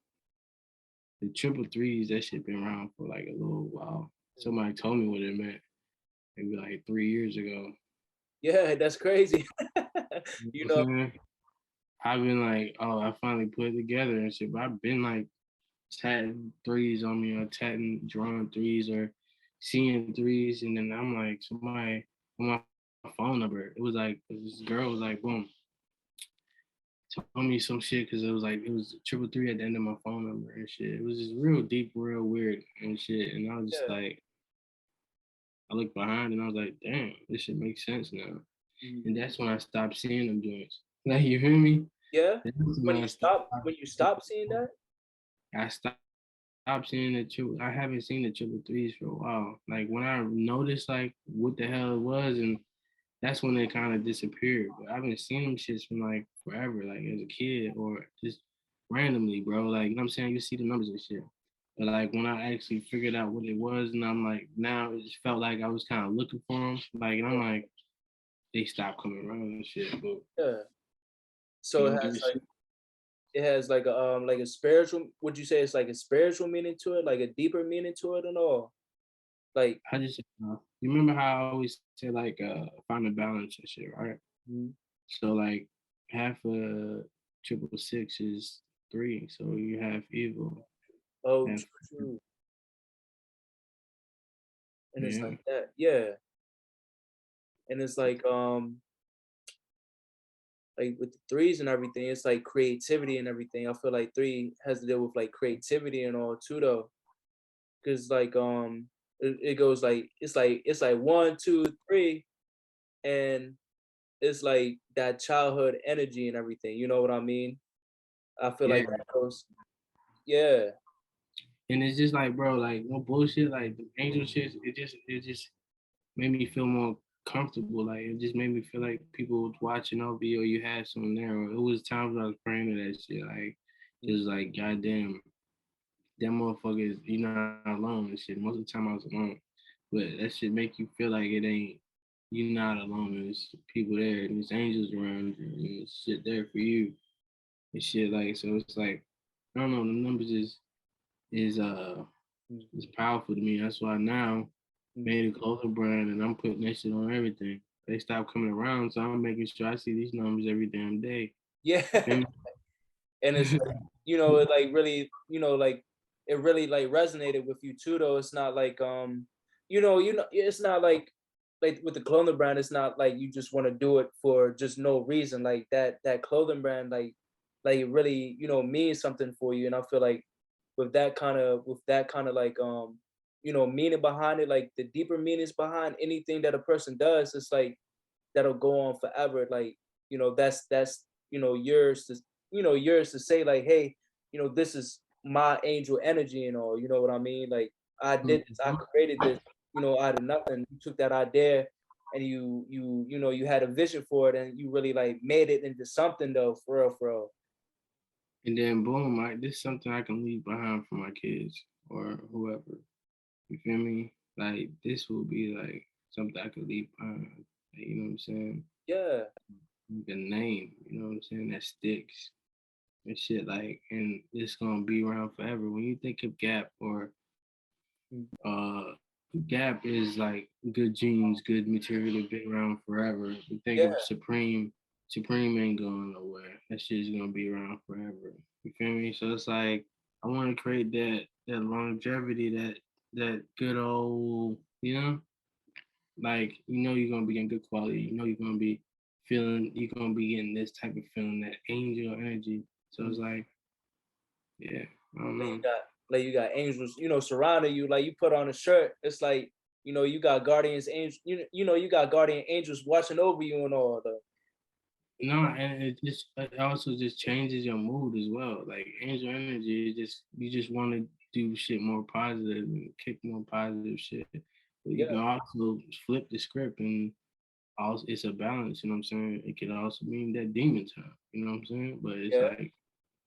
The triple threes, that shit been around for like a little while. Somebody told me what it meant maybe like 3 years ago. Yeah, that's crazy. You know You what know, I'm saying? I've been like, oh, I finally put it together and shit. But I've been like tatting threes on me or tatting, drawing threes or seeing threes. And then I'm like, somebody on my phone number, it was like, this girl was like, boom, told me some shit because it was triple three at the end of my phone number and shit. It was just real deep, real weird and shit. And I was just yeah. like, I looked behind and I was like, damn, this shit makes sense now. Mhm. And that's when I stopped seeing them joints. Like, you feel me? Yeah. That's When when you stop, when you stop seeing that, I stopped seeing the triple. I haven't seen the triple threes for a while. Like when I noticed like what the hell it was, and that's when they kind of disappeared. But I've been seeing them shits from like forever, like as a kid or just randomly, bro. Like, you know what I'm saying? You see the numbers and shit. But like when I actually figured out what it was, and I'm like, now it just felt like I was kind of looking for them. Like, and I'm like, they stopped coming around and shit. But yeah. So you it don't has give a shit. like a spiritual. Would you say it's like a spiritual meaning to it, like a deeper meaning to it, and all? Like, I just, you remember how I always say like, find a balance and shit, right? mhm. So like half of triple six is three. So you have evil. Oh, Half, true, true. And it's yeah, like that, yeah. And it's like with the threes and everything, it's like creativity and everything. I feel like three has to deal with like creativity and all too, though. Cause it goes like it's like one, two, three, and it's like that childhood energy and everything. You know what I mean? I feel yeah. like that goes, yeah, And it's just like, bro, like no bullshit, like the angel shit. It just made me feel more comfortable. Like it just made me feel like people was watching over you or you had someone there. Or it was times I was praying to that shit. Like just like goddamn, them motherfuckers, you're not alone and shit. Most of the time I was alone. But that shit make you feel like it ain't you're not alone. There's people there and there's angels around you and there's shit there for you and shit like so it's like I don't know, the numbers is mm, is powerful to me. That's why now mm, made a clothing brand and I'm putting that shit on everything. They stop coming around, so I'm making sure I see these numbers every damn day. yeah. You feel And it's me? like, it like really, like it really like resonated with you too, though. It's not like it's not like with the clothing brand, it's not like you just want to do it for just no reason. Like that clothing brand, like it really, means something for you. And I feel like with that kind of like meaning behind it, like the deeper meanings behind anything that a person does, it's like that'll go on forever. Like, that's yours to say, like, hey, this is my angel energy and all, you know what I mean? Like, I did this, I created this, out of nothing. You took that idea and you had a vision for it and you really like made it into something though, for real, for real. And then boom, this is something I can leave behind for my kids or whoever. You feel me? Like this will be like something I could leave behind. Like, you know what I'm saying? Yeah. The name, you know what I'm saying? That sticks and shit. Like, and it's gonna be around forever. When you think of Gap or Mm. uh Gap is like good jeans, good material to be around forever. You think Yeah. of Supreme, Supreme ain't going nowhere. That shit's gonna be around forever. You feel me? So it's like I want to create that longevity, that good old, like you're gonna be in good quality. You're gonna be you're gonna be getting this type of feeling, that angel energy. So Mm. it's like, yeah, I don't Like you know. got like you got angels, surrounding you. Like you put on a shirt, it's like, you got guardians angels, you got guardian angels watching over you and all the. No, and it also just changes your mood as well. Like angel energy, you just want to do shit more positive and kick more positive shit. But you can Yeah, also flip the script and also it's a balance, you know what I'm saying? It could also mean that demon time, you know what I'm saying? But it's yeah, like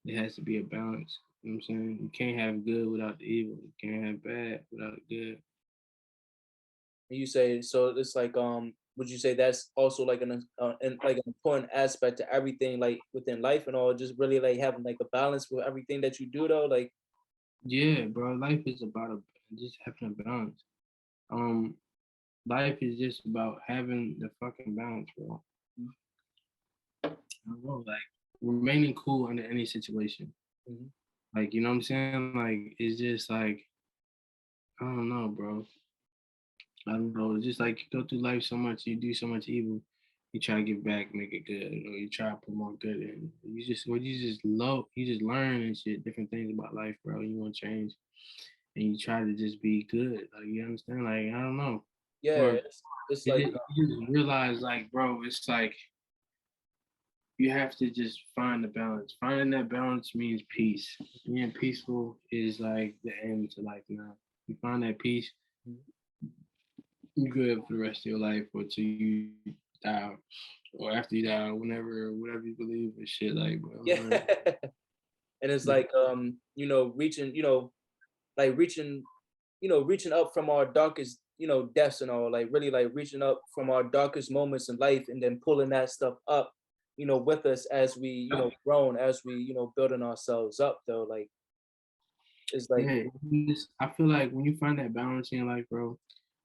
it has to be a balance. You know what I'm saying? You can't have good without the evil. You can't have bad without the good. And you say so it's like would you say that's also like like an important aspect to everything like within life and all, just really like having like a balance with everything that you do though, like Yeah, bro. Life is about just having a balance. Um, life is just about having the fucking balance, bro. I don't know, like remaining cool under any situation. mhm. Like, you know what I'm saying? Like, it's just like, I don't know, bro. I don't know. It's just like you go through life so much, you do so much evil, you try to give back, make it good, or you try to put more good in. You just learn and shit, different things about life, bro. You want to change, and you try to just be good. Like, you understand? Like, I don't know, Yeah, or it's like you just realize, like, bro, it's like you have to just find the balance. Finding that balance means peace. Being peaceful is like the end to life now. You find that peace, you good for the rest of your life or till you die or after you die, whatever you believe and shit like, bro. yeah. Like, And it's like you know, reaching, you know, like reaching, you know, reaching up from our darkest, you know, deaths and all, like really like reaching up from our darkest moments in life and then pulling that stuff up, you know, with us as we, you know, grown, as we, you know, building ourselves up though. Like it's like yeah, I feel like when you find that balance in your life, bro,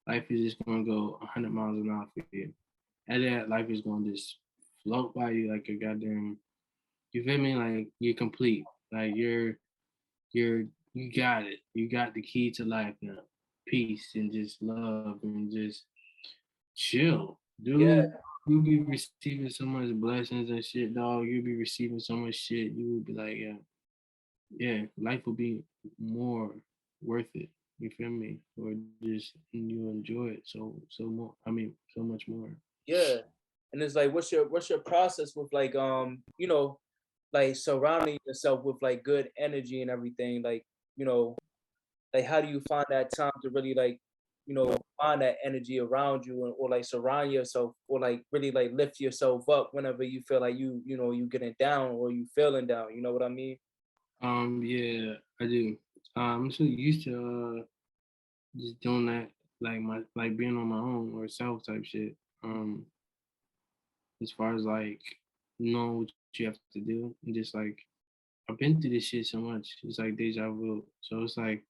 life is just gonna go 100 miles an hour for you. And that life is gonna just float by you like a goddamn. You feel me? Like you're complete. Like you got it. You got the key to life now. Peace and just love and just chill, yeah, dude. You'll be receiving so much blessings and shit, dog. You'll be receiving so much shit. You will be like, yeah, yeah. Life will be more worth it. You feel me? Or just you enjoy it so more. I mean, so much more. yeah. And it's like what's your process with like you know, like surrounding yourself with like good energy and everything, like, you know, like how do you find that time to really like, you know, find that energy around you or like surround yourself or like really like lift yourself up whenever you feel like you know you getting down or you feeling down, you know what I mean? Yeah, I do. I'm so used to just doing that, like being on my own or self type shit. As far as like knowing what you have to do, and just like I've been through this shit so much. It's like deja vu. So it's like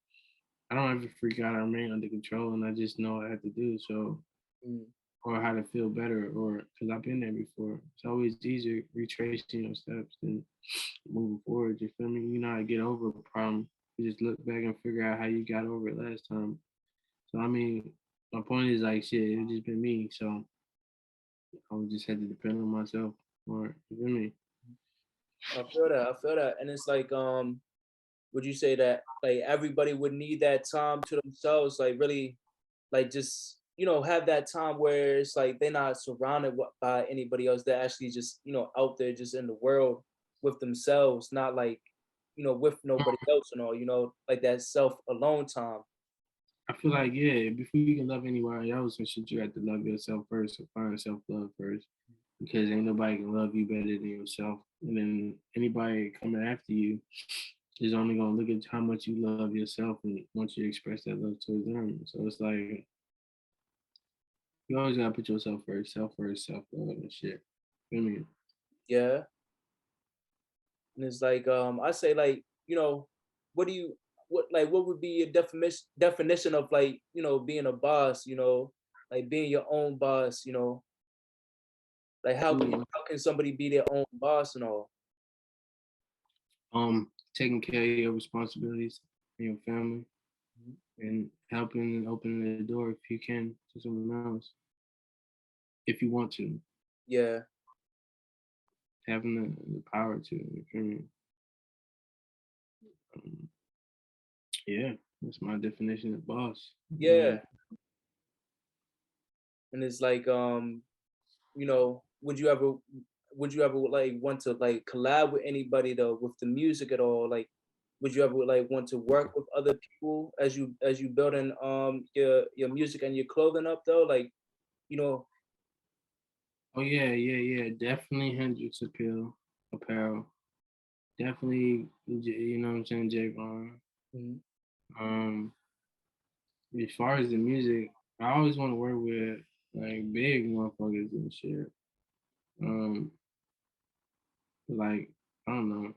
I don't ever freak out. I remain under control, and I just know what I have to do. So Mm, or how to feel better, or because I've been there before. It's always easier retracing your steps than moving forward. You feel me? You know how to get over a problem. You just look back and figure out how you got over it last time. So I mean, my point is like shit. It's just been me. So I would just had to depend on myself. Or you feel me? I feel that. I feel that. And it's like, would you say that like everybody would need that time to themselves, like really, like just you know have that time where it's like they're not surrounded by anybody else. They're actually just you know out there just in the world with themselves, not like you know with nobody else and all. You know, like that self alone time. I feel like yeah, before you can love anyone else and shit, you have to love yourself first or find self love first. Because ain't nobody can love you better than yourself. And then anybody coming after you is only gonna look at how much you love yourself and once you express that love towards them. So it's like you always gotta put yourself first, self love and shit. Feel me? Yeah, and it's like I say like you know what do you what would be your definition of like you know being a boss? You know, like being your own boss. You know, like how can somebody be their own boss and all? Taking care of your responsibilities and your family Mhm. and helping and opening the door if you can to someone else. If you want to. Yeah, Having the power to, you feel me? Um, yeah, that's my definition of boss. yeah, and it's like you know, would you ever like want to like collab with anybody though with the music at all? Like, would you ever like want to work with other people as you building your music and your clothing up though? Like, you know, Oh yeah. Definitely Hendrix apparel. Definitely, you know what I'm saying, Javon. mhm, Um, as far as the music, I always want to work with like big motherfuckers and shit. Um, like I don't know.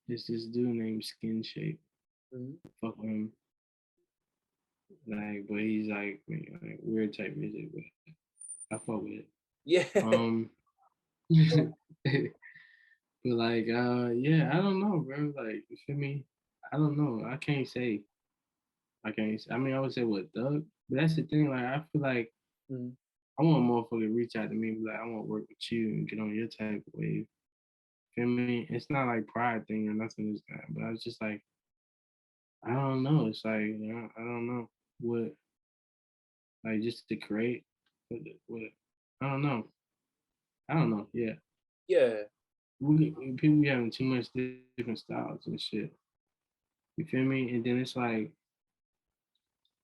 It's this dude named Skin Shape. Mhm. Fuck with him. Like, but he's like weird type music, but I fuck with it. Yeah. Um, but like, yeah, I don't know, bro. Like, you feel me? I don't know. I can't say. I can't. I mean, I would say what Doug, but that's the thing. Like, I feel like Mhm. I want a motherfucker to reach out to me, and be like, I want to work with you and get on your type of wave. Feel me? It's not like pride thing or nothing like that, but I was just like, I don't know. It's like, I don't know what, like, just to create, what, I don't know. I don't know. Yeah, Yeah. people be having too much different styles and shit. You feel me? And then it's like,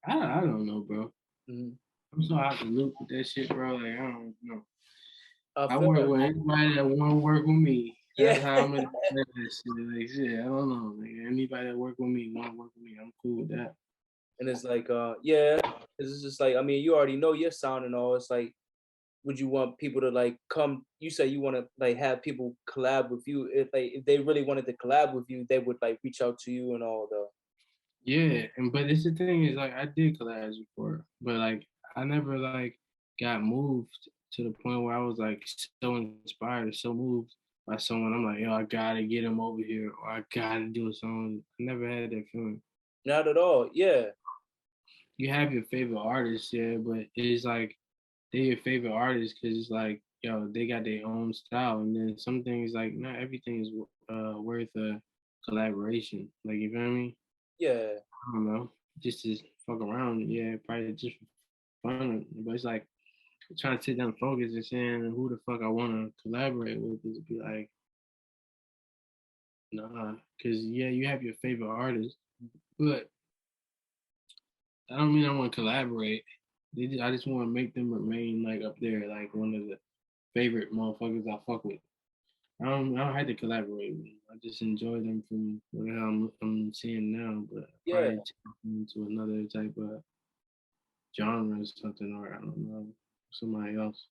I don't know, bro. Mhm. I'm so out the loop with that shit, bro. Like, I don't know. I I feel work that. with anybody that want to work with me. Yeah. That's how I'm gonna say that shit. Like, shit, I don't know. Like, anybody that work with me want to work with me. I'm cool with that. And it's like, yeah, it's just like, I mean, you already know your sound and all. It's like, would you want people to like come? You say you want to like have people collab with you. If they really wanted to collab with you, they would like reach out to you and all the. Yeah, and but it's the thing is like I did collabs before, but like I never like got moved to the point where I was like so inspired or so moved by someone. I'm like, yo, I gotta get him over here, or I gotta do a song. I never had that feeling. Not at all. Yeah. You have your favorite artists, yeah, but it's like they're your favorite artists because it's like, yo, they got their own style, and then some things like not everything is worth a collaboration. Like you feel me? Yeah. I don't know, just to fuck around, yeah, probably just for fun. But it's like trying to sit down and focus and saying who the fuck I want to collaborate with is be like, nah, because yeah, you have your favorite artist, but I don't mean I want to collaborate. I just want to make them remain like up there, like one of the favorite motherfuckers I fuck with. I don't have to collaborate with them. I just enjoy them from what I'm seeing now, but Yeah. probably take them to another type of genre or something, or I don't know, somebody else.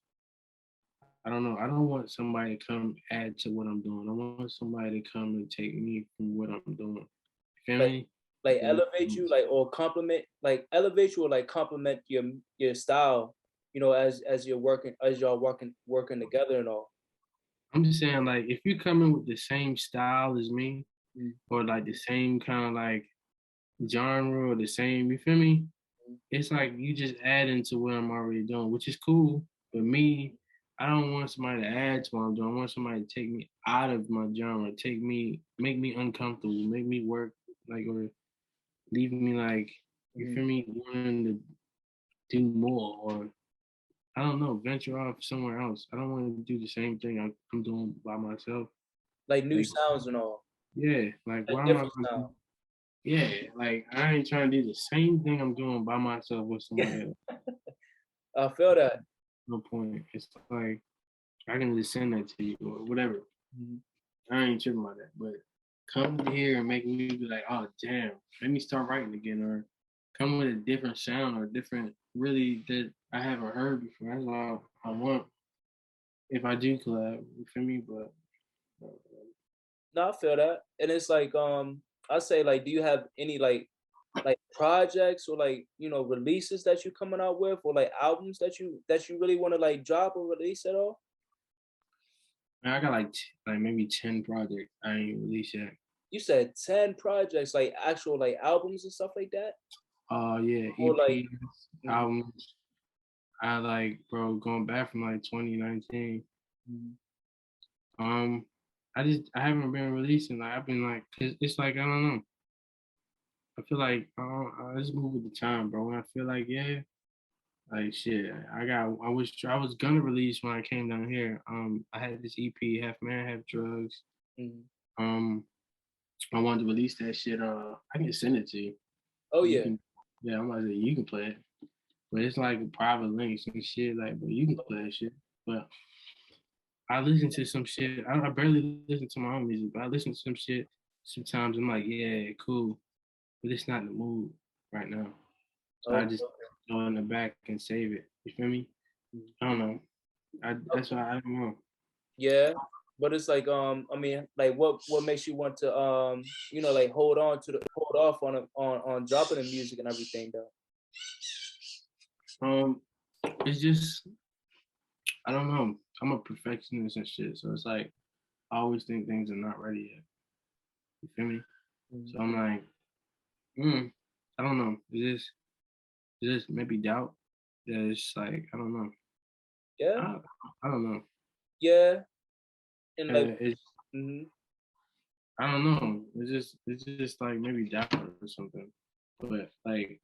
I don't know. I don't want somebody to come add to what I'm doing. I want somebody to come and take me from what I'm doing. You feel Like me? like elevate you like or compliment like elevate you or like compliment your style. You know, as you're working as y'all working together and all. I'm just saying, like, if you come in with the same style as me, Mm, or like the same kind of like genre or the same, you feel me? mm, It's like you just add into what I'm already doing, which is cool. But me, I don't want somebody to add to what I'm doing. I want somebody to take me out of my genre, make me uncomfortable, make me work like, or leave me like, you mm. feel me, wanting to do more, or I don't know, venture off somewhere else. I don't want to do the same thing I'm doing by myself. Like new Like, sounds and all. yeah, like Like why am I different gonna sound. do? Yeah, like I ain't trying to do the same thing I'm doing by myself with somebody else. I feel that. No point. It's like I can just send that to you or whatever. Mhm. I ain't tripping about that. But come here and make me be like, oh damn, let me start writing again, or come with a different sound or different really that I haven't heard before. That's all I want if I do collab. You feel me? But No, I feel that. And it's like I say like do you have any like projects or like releases that you coming out with or like albums that you really want to like drop or release at all? I got like maybe 10 projects I ain't released yet. You said 10 projects, like actual like albums and stuff like that? Yeah, Or like EPs, mhm, albums. I like, bro, going back from like 2019. mhm. Um, I haven't been releasing. Like I've been like, 'cause it's like I don't know. I feel like I just move with the time, bro. When I feel like yeah, like shit, I was gonna release when I came down here. I had this EP, Half Man, Half Drugs. Mhm. Um, I wanted to release that shit. I can send it to you. Oh You yeah. can, yeah, I'm about to say you can play it, but it's like private links and shit. Like, but you can play that shit. But I listen to some shit. I barely listen to my own music, but I listen to some shit. Sometimes I'm like, yeah, cool, but it's not in the mood right now. So I Okay. just Okay. go in the back and save it. You feel me? I don't know. That's why I don't know. Yeah, but it's like I mean, like what makes you want to you know, like hold off on on dropping the music and everything though. Um, it's just I don't know. I'm a perfectionist and shit, so it's like I always think things are not ready yet. You feel me? Mhm. So I'm like, I don't know. Is this maybe doubt? Yeah, it's like I don't know. Yeah, I, I don't know. yeah, and like, It's mhm. I don't know. It's just like maybe doubt or something. But like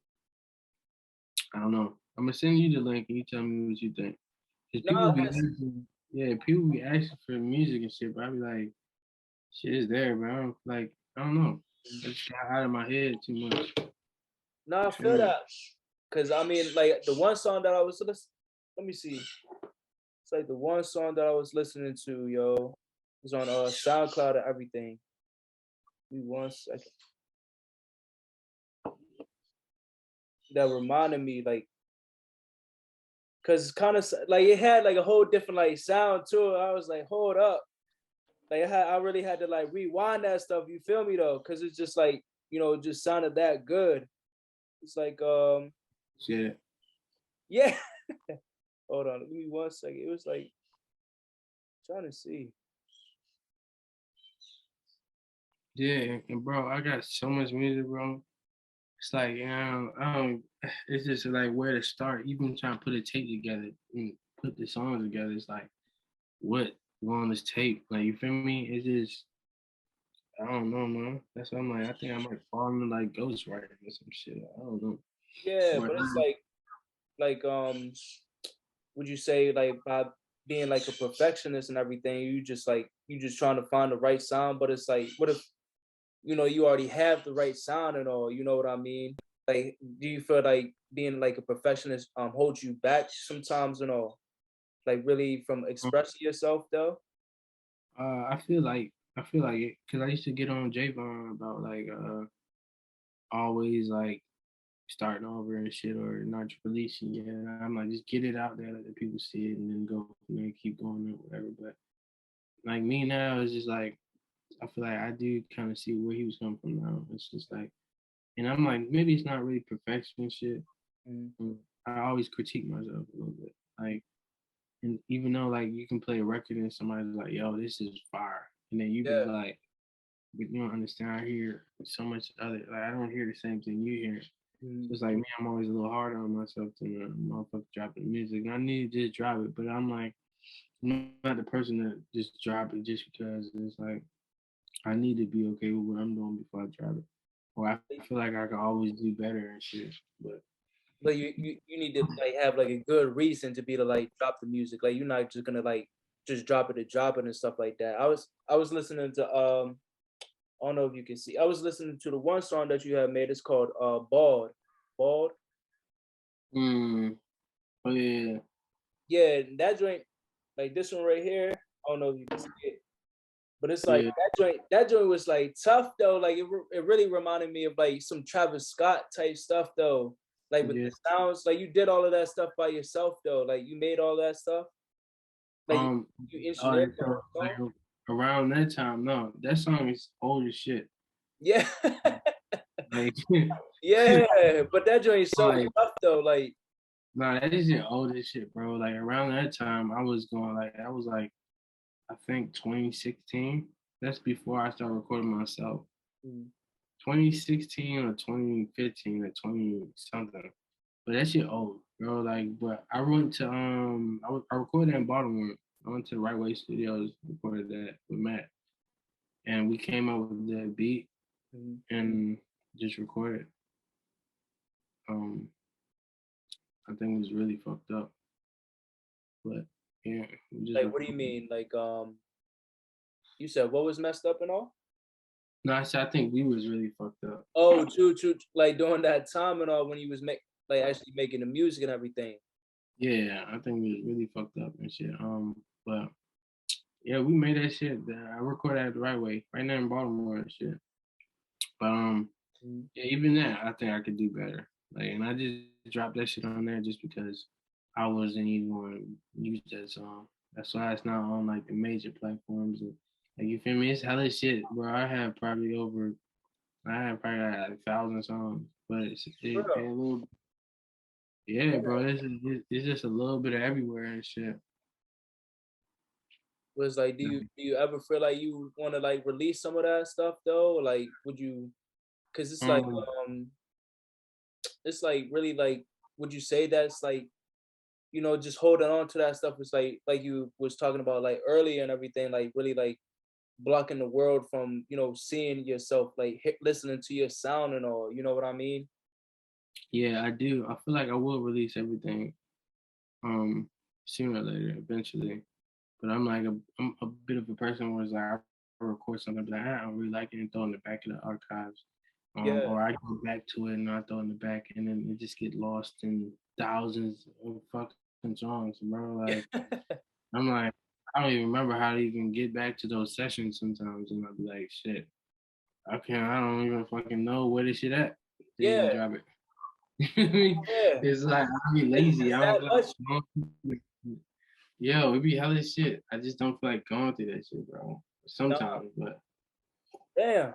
I don't know. I'm gonna send you the link and you tell me what you think. Cause people Nah, be asking, yeah, people be asking for music and shit, but I be like, shit is there, bro. I don't know. I just got out of my head too much. nah, I You feel feel me? that. Cause I mean, like the one song that I was listening, let me see. It's like the one song that I was listening to, yo, was on SoundCloud and everything. Give me 1 second. That reminded me, like, cause kind of like it had like a whole different like sound to it. I was like, hold up, like I really had to like rewind that stuff. You feel me though? Cause it's just like you know, it just sounded that good. It's like Shit. yeah. Hold on, give me 1 second. It was like trying to see. Yeah, and bro, I got so much music, bro. It's like, it's just like where to start. Even trying to put a tape together and put the songs together. It's like, what go on this tape? Like, you feel me? It's just, I don't know, man. That's what I'm like. I think I might fall into like ghostwriting or some shit. I don't know. Yeah, But but it's like would you say like by being like a perfectionist and everything, you just trying to find the right sound, but it's like what if you know you already have the right sound and all, you know what I mean? Like do you feel like being like a perfectionist holds you back sometimes and all? Like really from expressing yourself though? I feel like it because I used to get on Javon about like always like starting over and shit or not releasing yet. And I'm like, just get it out there, let the people see it, and then go from there, keep going or whatever. But like me now, it's just like I feel like I do kind of see where he was coming from now. It's just like, and I'm like, maybe it's not really perfection shit. Mhm. I always critique myself a little bit, like, and even though like you can play a record and somebody's like, yo, this is fire, and then you be Yeah. like, but you don't understand. I hear so much other, like I don't hear the same thing you hear. So Mhm. it's like me, I'm always a little harder on myself than a motherfucker dropping music. And I need to just drop it, but I'm like, I'm not the person that just drop it just because it's like I need to be okay with what I'm doing before I drop it. Or I feel like I can always do better and shit. But But you need to like have like a good reason to be to like drop the music. Like you're not just gonna like just drop it to drop it and stuff like that. I was listening to I don't know if you can see. I was listening to the one song that you had made. It's called Bald. Bald. mm, oh yeah, Yeah, that joint, like this one right here. I don't know if you can see it, but it's like yeah, that joint was like tough though. Like it really reminded me of like some Travis Scott type stuff though. Like with yeah. the sounds, like you did all of that stuff by yourself though. Like you made all that stuff. Like Um, you engineered oh, the so whole like song. around that time, no, that song is old as shit. Yeah, Like, yeah. But that joint is so like tough though. Like nah, that is just old as shit, bro. Like around that time, I was like, I think 2016. That's before I started recording myself. mm, 2016 or 2015 or 20 something. But that shit old, bro. Like, but I went to I recorded in Baltimore. I went to the Right Way Studios, recorded that with Matt, and we came up with the beat mm. and just recorded. Um, I think it was really fucked up, but yeah, we just Like what do you recorded. mean? Like you said what was messed up and all? No, I think we was really fucked up. Oh, true, true. Like during that time and all when you was like actually making the music and everything. Yeah, I think we was really fucked up and shit. But yeah, we made that shit. I recorded it the right way, right now in Baltimore and shit. But Mm. yeah, even that, I think I could do better. Like, and I just dropped that shit on there just because I wasn't even going to use that song. That's why it's not on like the major platforms. And, like you feel me? It's hella shit, bro. I have probably like 1,000 songs, but a Bro, little, yeah, bro. It's just a little bit of everywhere and shit. was like, do you ever feel like you want to like release some of that stuff though? Like, would you? Because Um, it's like really like, would you say that's like, just holding on to that stuff is like you was talking about like earlier and everything, like really like blocking the world from seeing yourself, like listening to your sound and all. You know what I mean? yeah, I do. I feel like I will release everything um sooner or later, eventually. But I'm a bit of a person where it's like I record something, but I don't really like it and throw it in the back of the archives. Yeah. Or I go back to it and I throw it in the back and then it just get lost in thousands of fucking songs, bro. Like I'm like, I don't even remember how to even get back to those sessions sometimes, and I'll be like, shit, I don't even fucking know where this shit at to even Yeah. drop it. I mean, Yeah. it's like I be lazy. It's I don't that feel much. like yo, it be hella shit. I just don't feel like going through that shit, bro. No, Sometimes, but damn.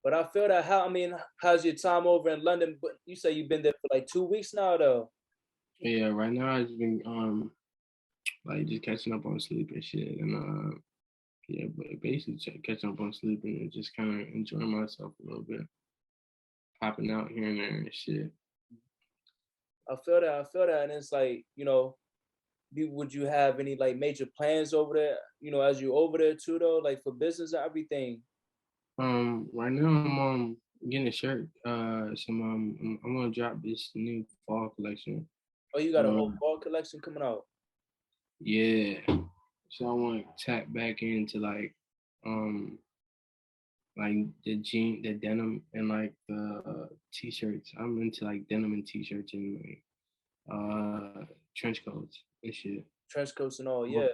But I feel that how I mean, how's your time over in London? But you say you've been there for like 2 weeks now though. yeah, right now I've just been like just catching up on sleep and shit, and yeah, but basically catching up on sleep and just kind of enjoying myself a little bit, popping out here and there and shit. I feel that, and it's like, would you have any like major plans over there, as you over there too though, like for business and everything? Right now I'm getting a shirt. I'm gonna drop this new fall collection. Oh, you got a whole Um, fall collection coming out. yeah. So I want to tap back into like the denim and like the t-shirts. I'm into like denim and t-shirts and like trench coats and shit. Trench coats and all, I want- yeah.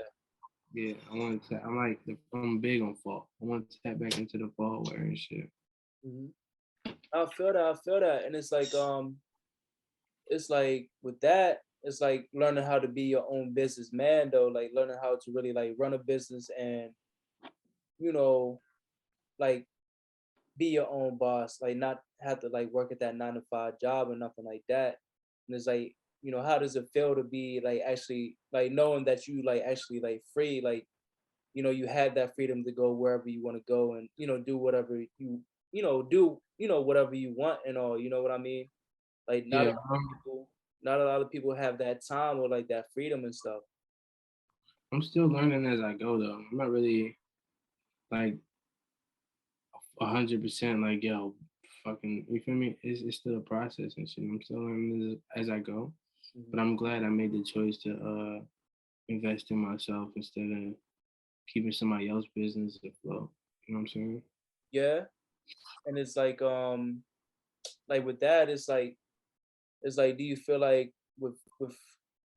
Yeah, I want to. I'm big on fall. I want to tap back into the fall wear and shit. Hmm. I feel that, and it's like with that, it's like learning how to be your own businessman though, like learning how to really like run a business and you know like be your own boss, like not have to like work at that 9 to 5 job or nothing like that. And it's like, how does it feel to be like actually like knowing that you like actually like free, like you have that freedom to go wherever you want to go and do whatever do whatever you want and all, you know what I mean? Like Yeah, not a lot of people have that time or like that freedom and stuff. I'm still learning as I go though. I'm not really like 100% like yo, fucking. You feel me? It's still a process and shit. I'm still learning as I go. But Hmm. I'm glad I made the choice to invest in myself instead of keeping somebody else's business afloat. You know what I'm saying? Yeah. And it's like with that, it's like, do you feel like with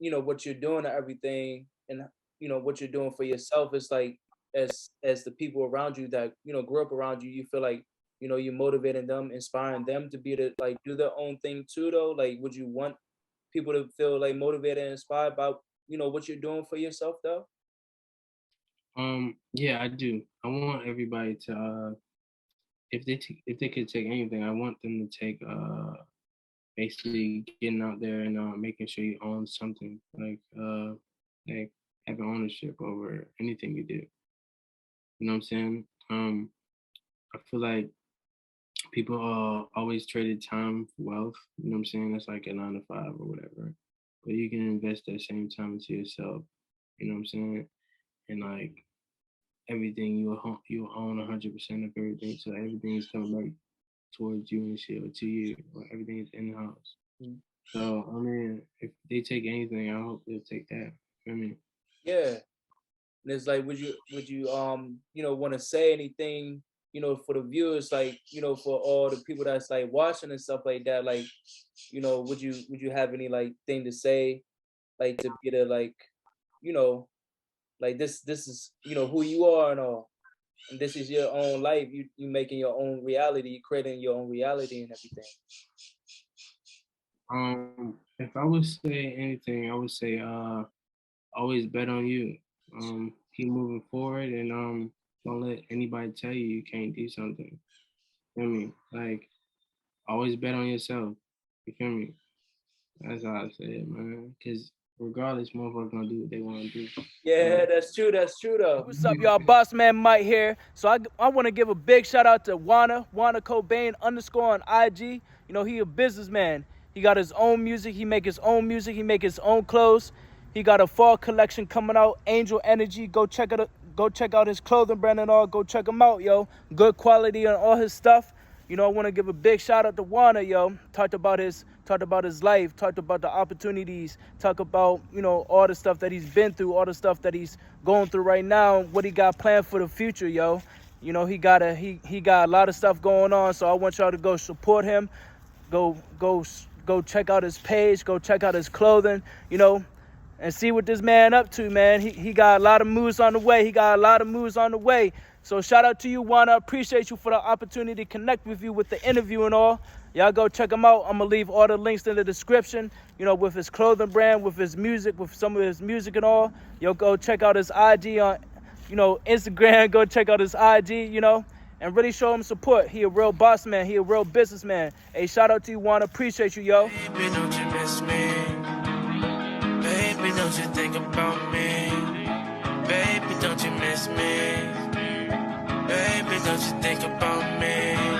what you're doing and everything, and what you're doing for yourself, it's like as the people around you that grew up around you, you feel like you're motivating them, inspiring them to be to like do their own thing too though? Like, would you want people to feel like motivated and inspired by what you're doing for yourself though? Yeah, I do. I want everybody to if they could take anything, I want them to take basically getting out there and making sure you own something like having ownership over anything you do. You know what I'm saying? I feel like people always traded time for wealth. You know what I'm saying? That's like a 9 to 5 or whatever. But you can invest that same time into yourself. You know what I'm saying? And like everything you own 100% of everything, so everything is coming back towards you and shit or to you. Or everything is in house. Mm. So I mean, if they take anything, I hope they'll take that. I mean, Yeah. And it's like, would you want to say anything, for the viewers, like, for all the people that's like watching and stuff like that, like, would you have any like thing to say, like to be the like, you know, like this is, who you are and all. And this is your own life. You making your own reality, you creating your own reality and everything. If I would say anything, I would say always bet on you. Keep moving forward and don't let anybody tell you you can't do something. You feel me? Like always bet on yourself. You feel me? That's how I say it, man. Cause regardless, motherfuckers gonna do what they wanna do. Yeah, that's true. That's true though. What's up, y'all? BossManMike here. So I want to give a big shout out to WanaCobain _ on IG. You know, he a businessman. He got his own music. He make his own music. He make his own clothes. He got a fall collection coming out, Angel Energy. Go check it. Go check out his clothing brand and all. Go check him out, yo. Good quality on all his stuff. You know, I want to give a big shout out to Wana, yo. Talked about his life, talked about the opportunities, talk about, you know, all the stuff that he's been through, all the stuff that he's going through right now, what he got planned for the future, yo. You know, he got a lot of stuff going on, so I want y'all to go support him. Go check out his page, go check out his clothing, you know, and see what this man up to, man. He got a lot of moves on the way. So shout out to you, Wana. Appreciate you for the opportunity to connect with you with the interview and all. Y'all go check him out. I'm going to leave all the links in the description, you know, with his clothing brand, with his music, with some of his music and all. Yo, go check out his IG on, you know, Instagram. Go check out his IG, you know, and really show him support. He a real boss man. He a real businessman. Hey, shout out to you, Wana. Appreciate you, yo. Baby, don't you miss me? Baby, don't you think about me? Baby, don't you miss me? Baby, don't you think about me?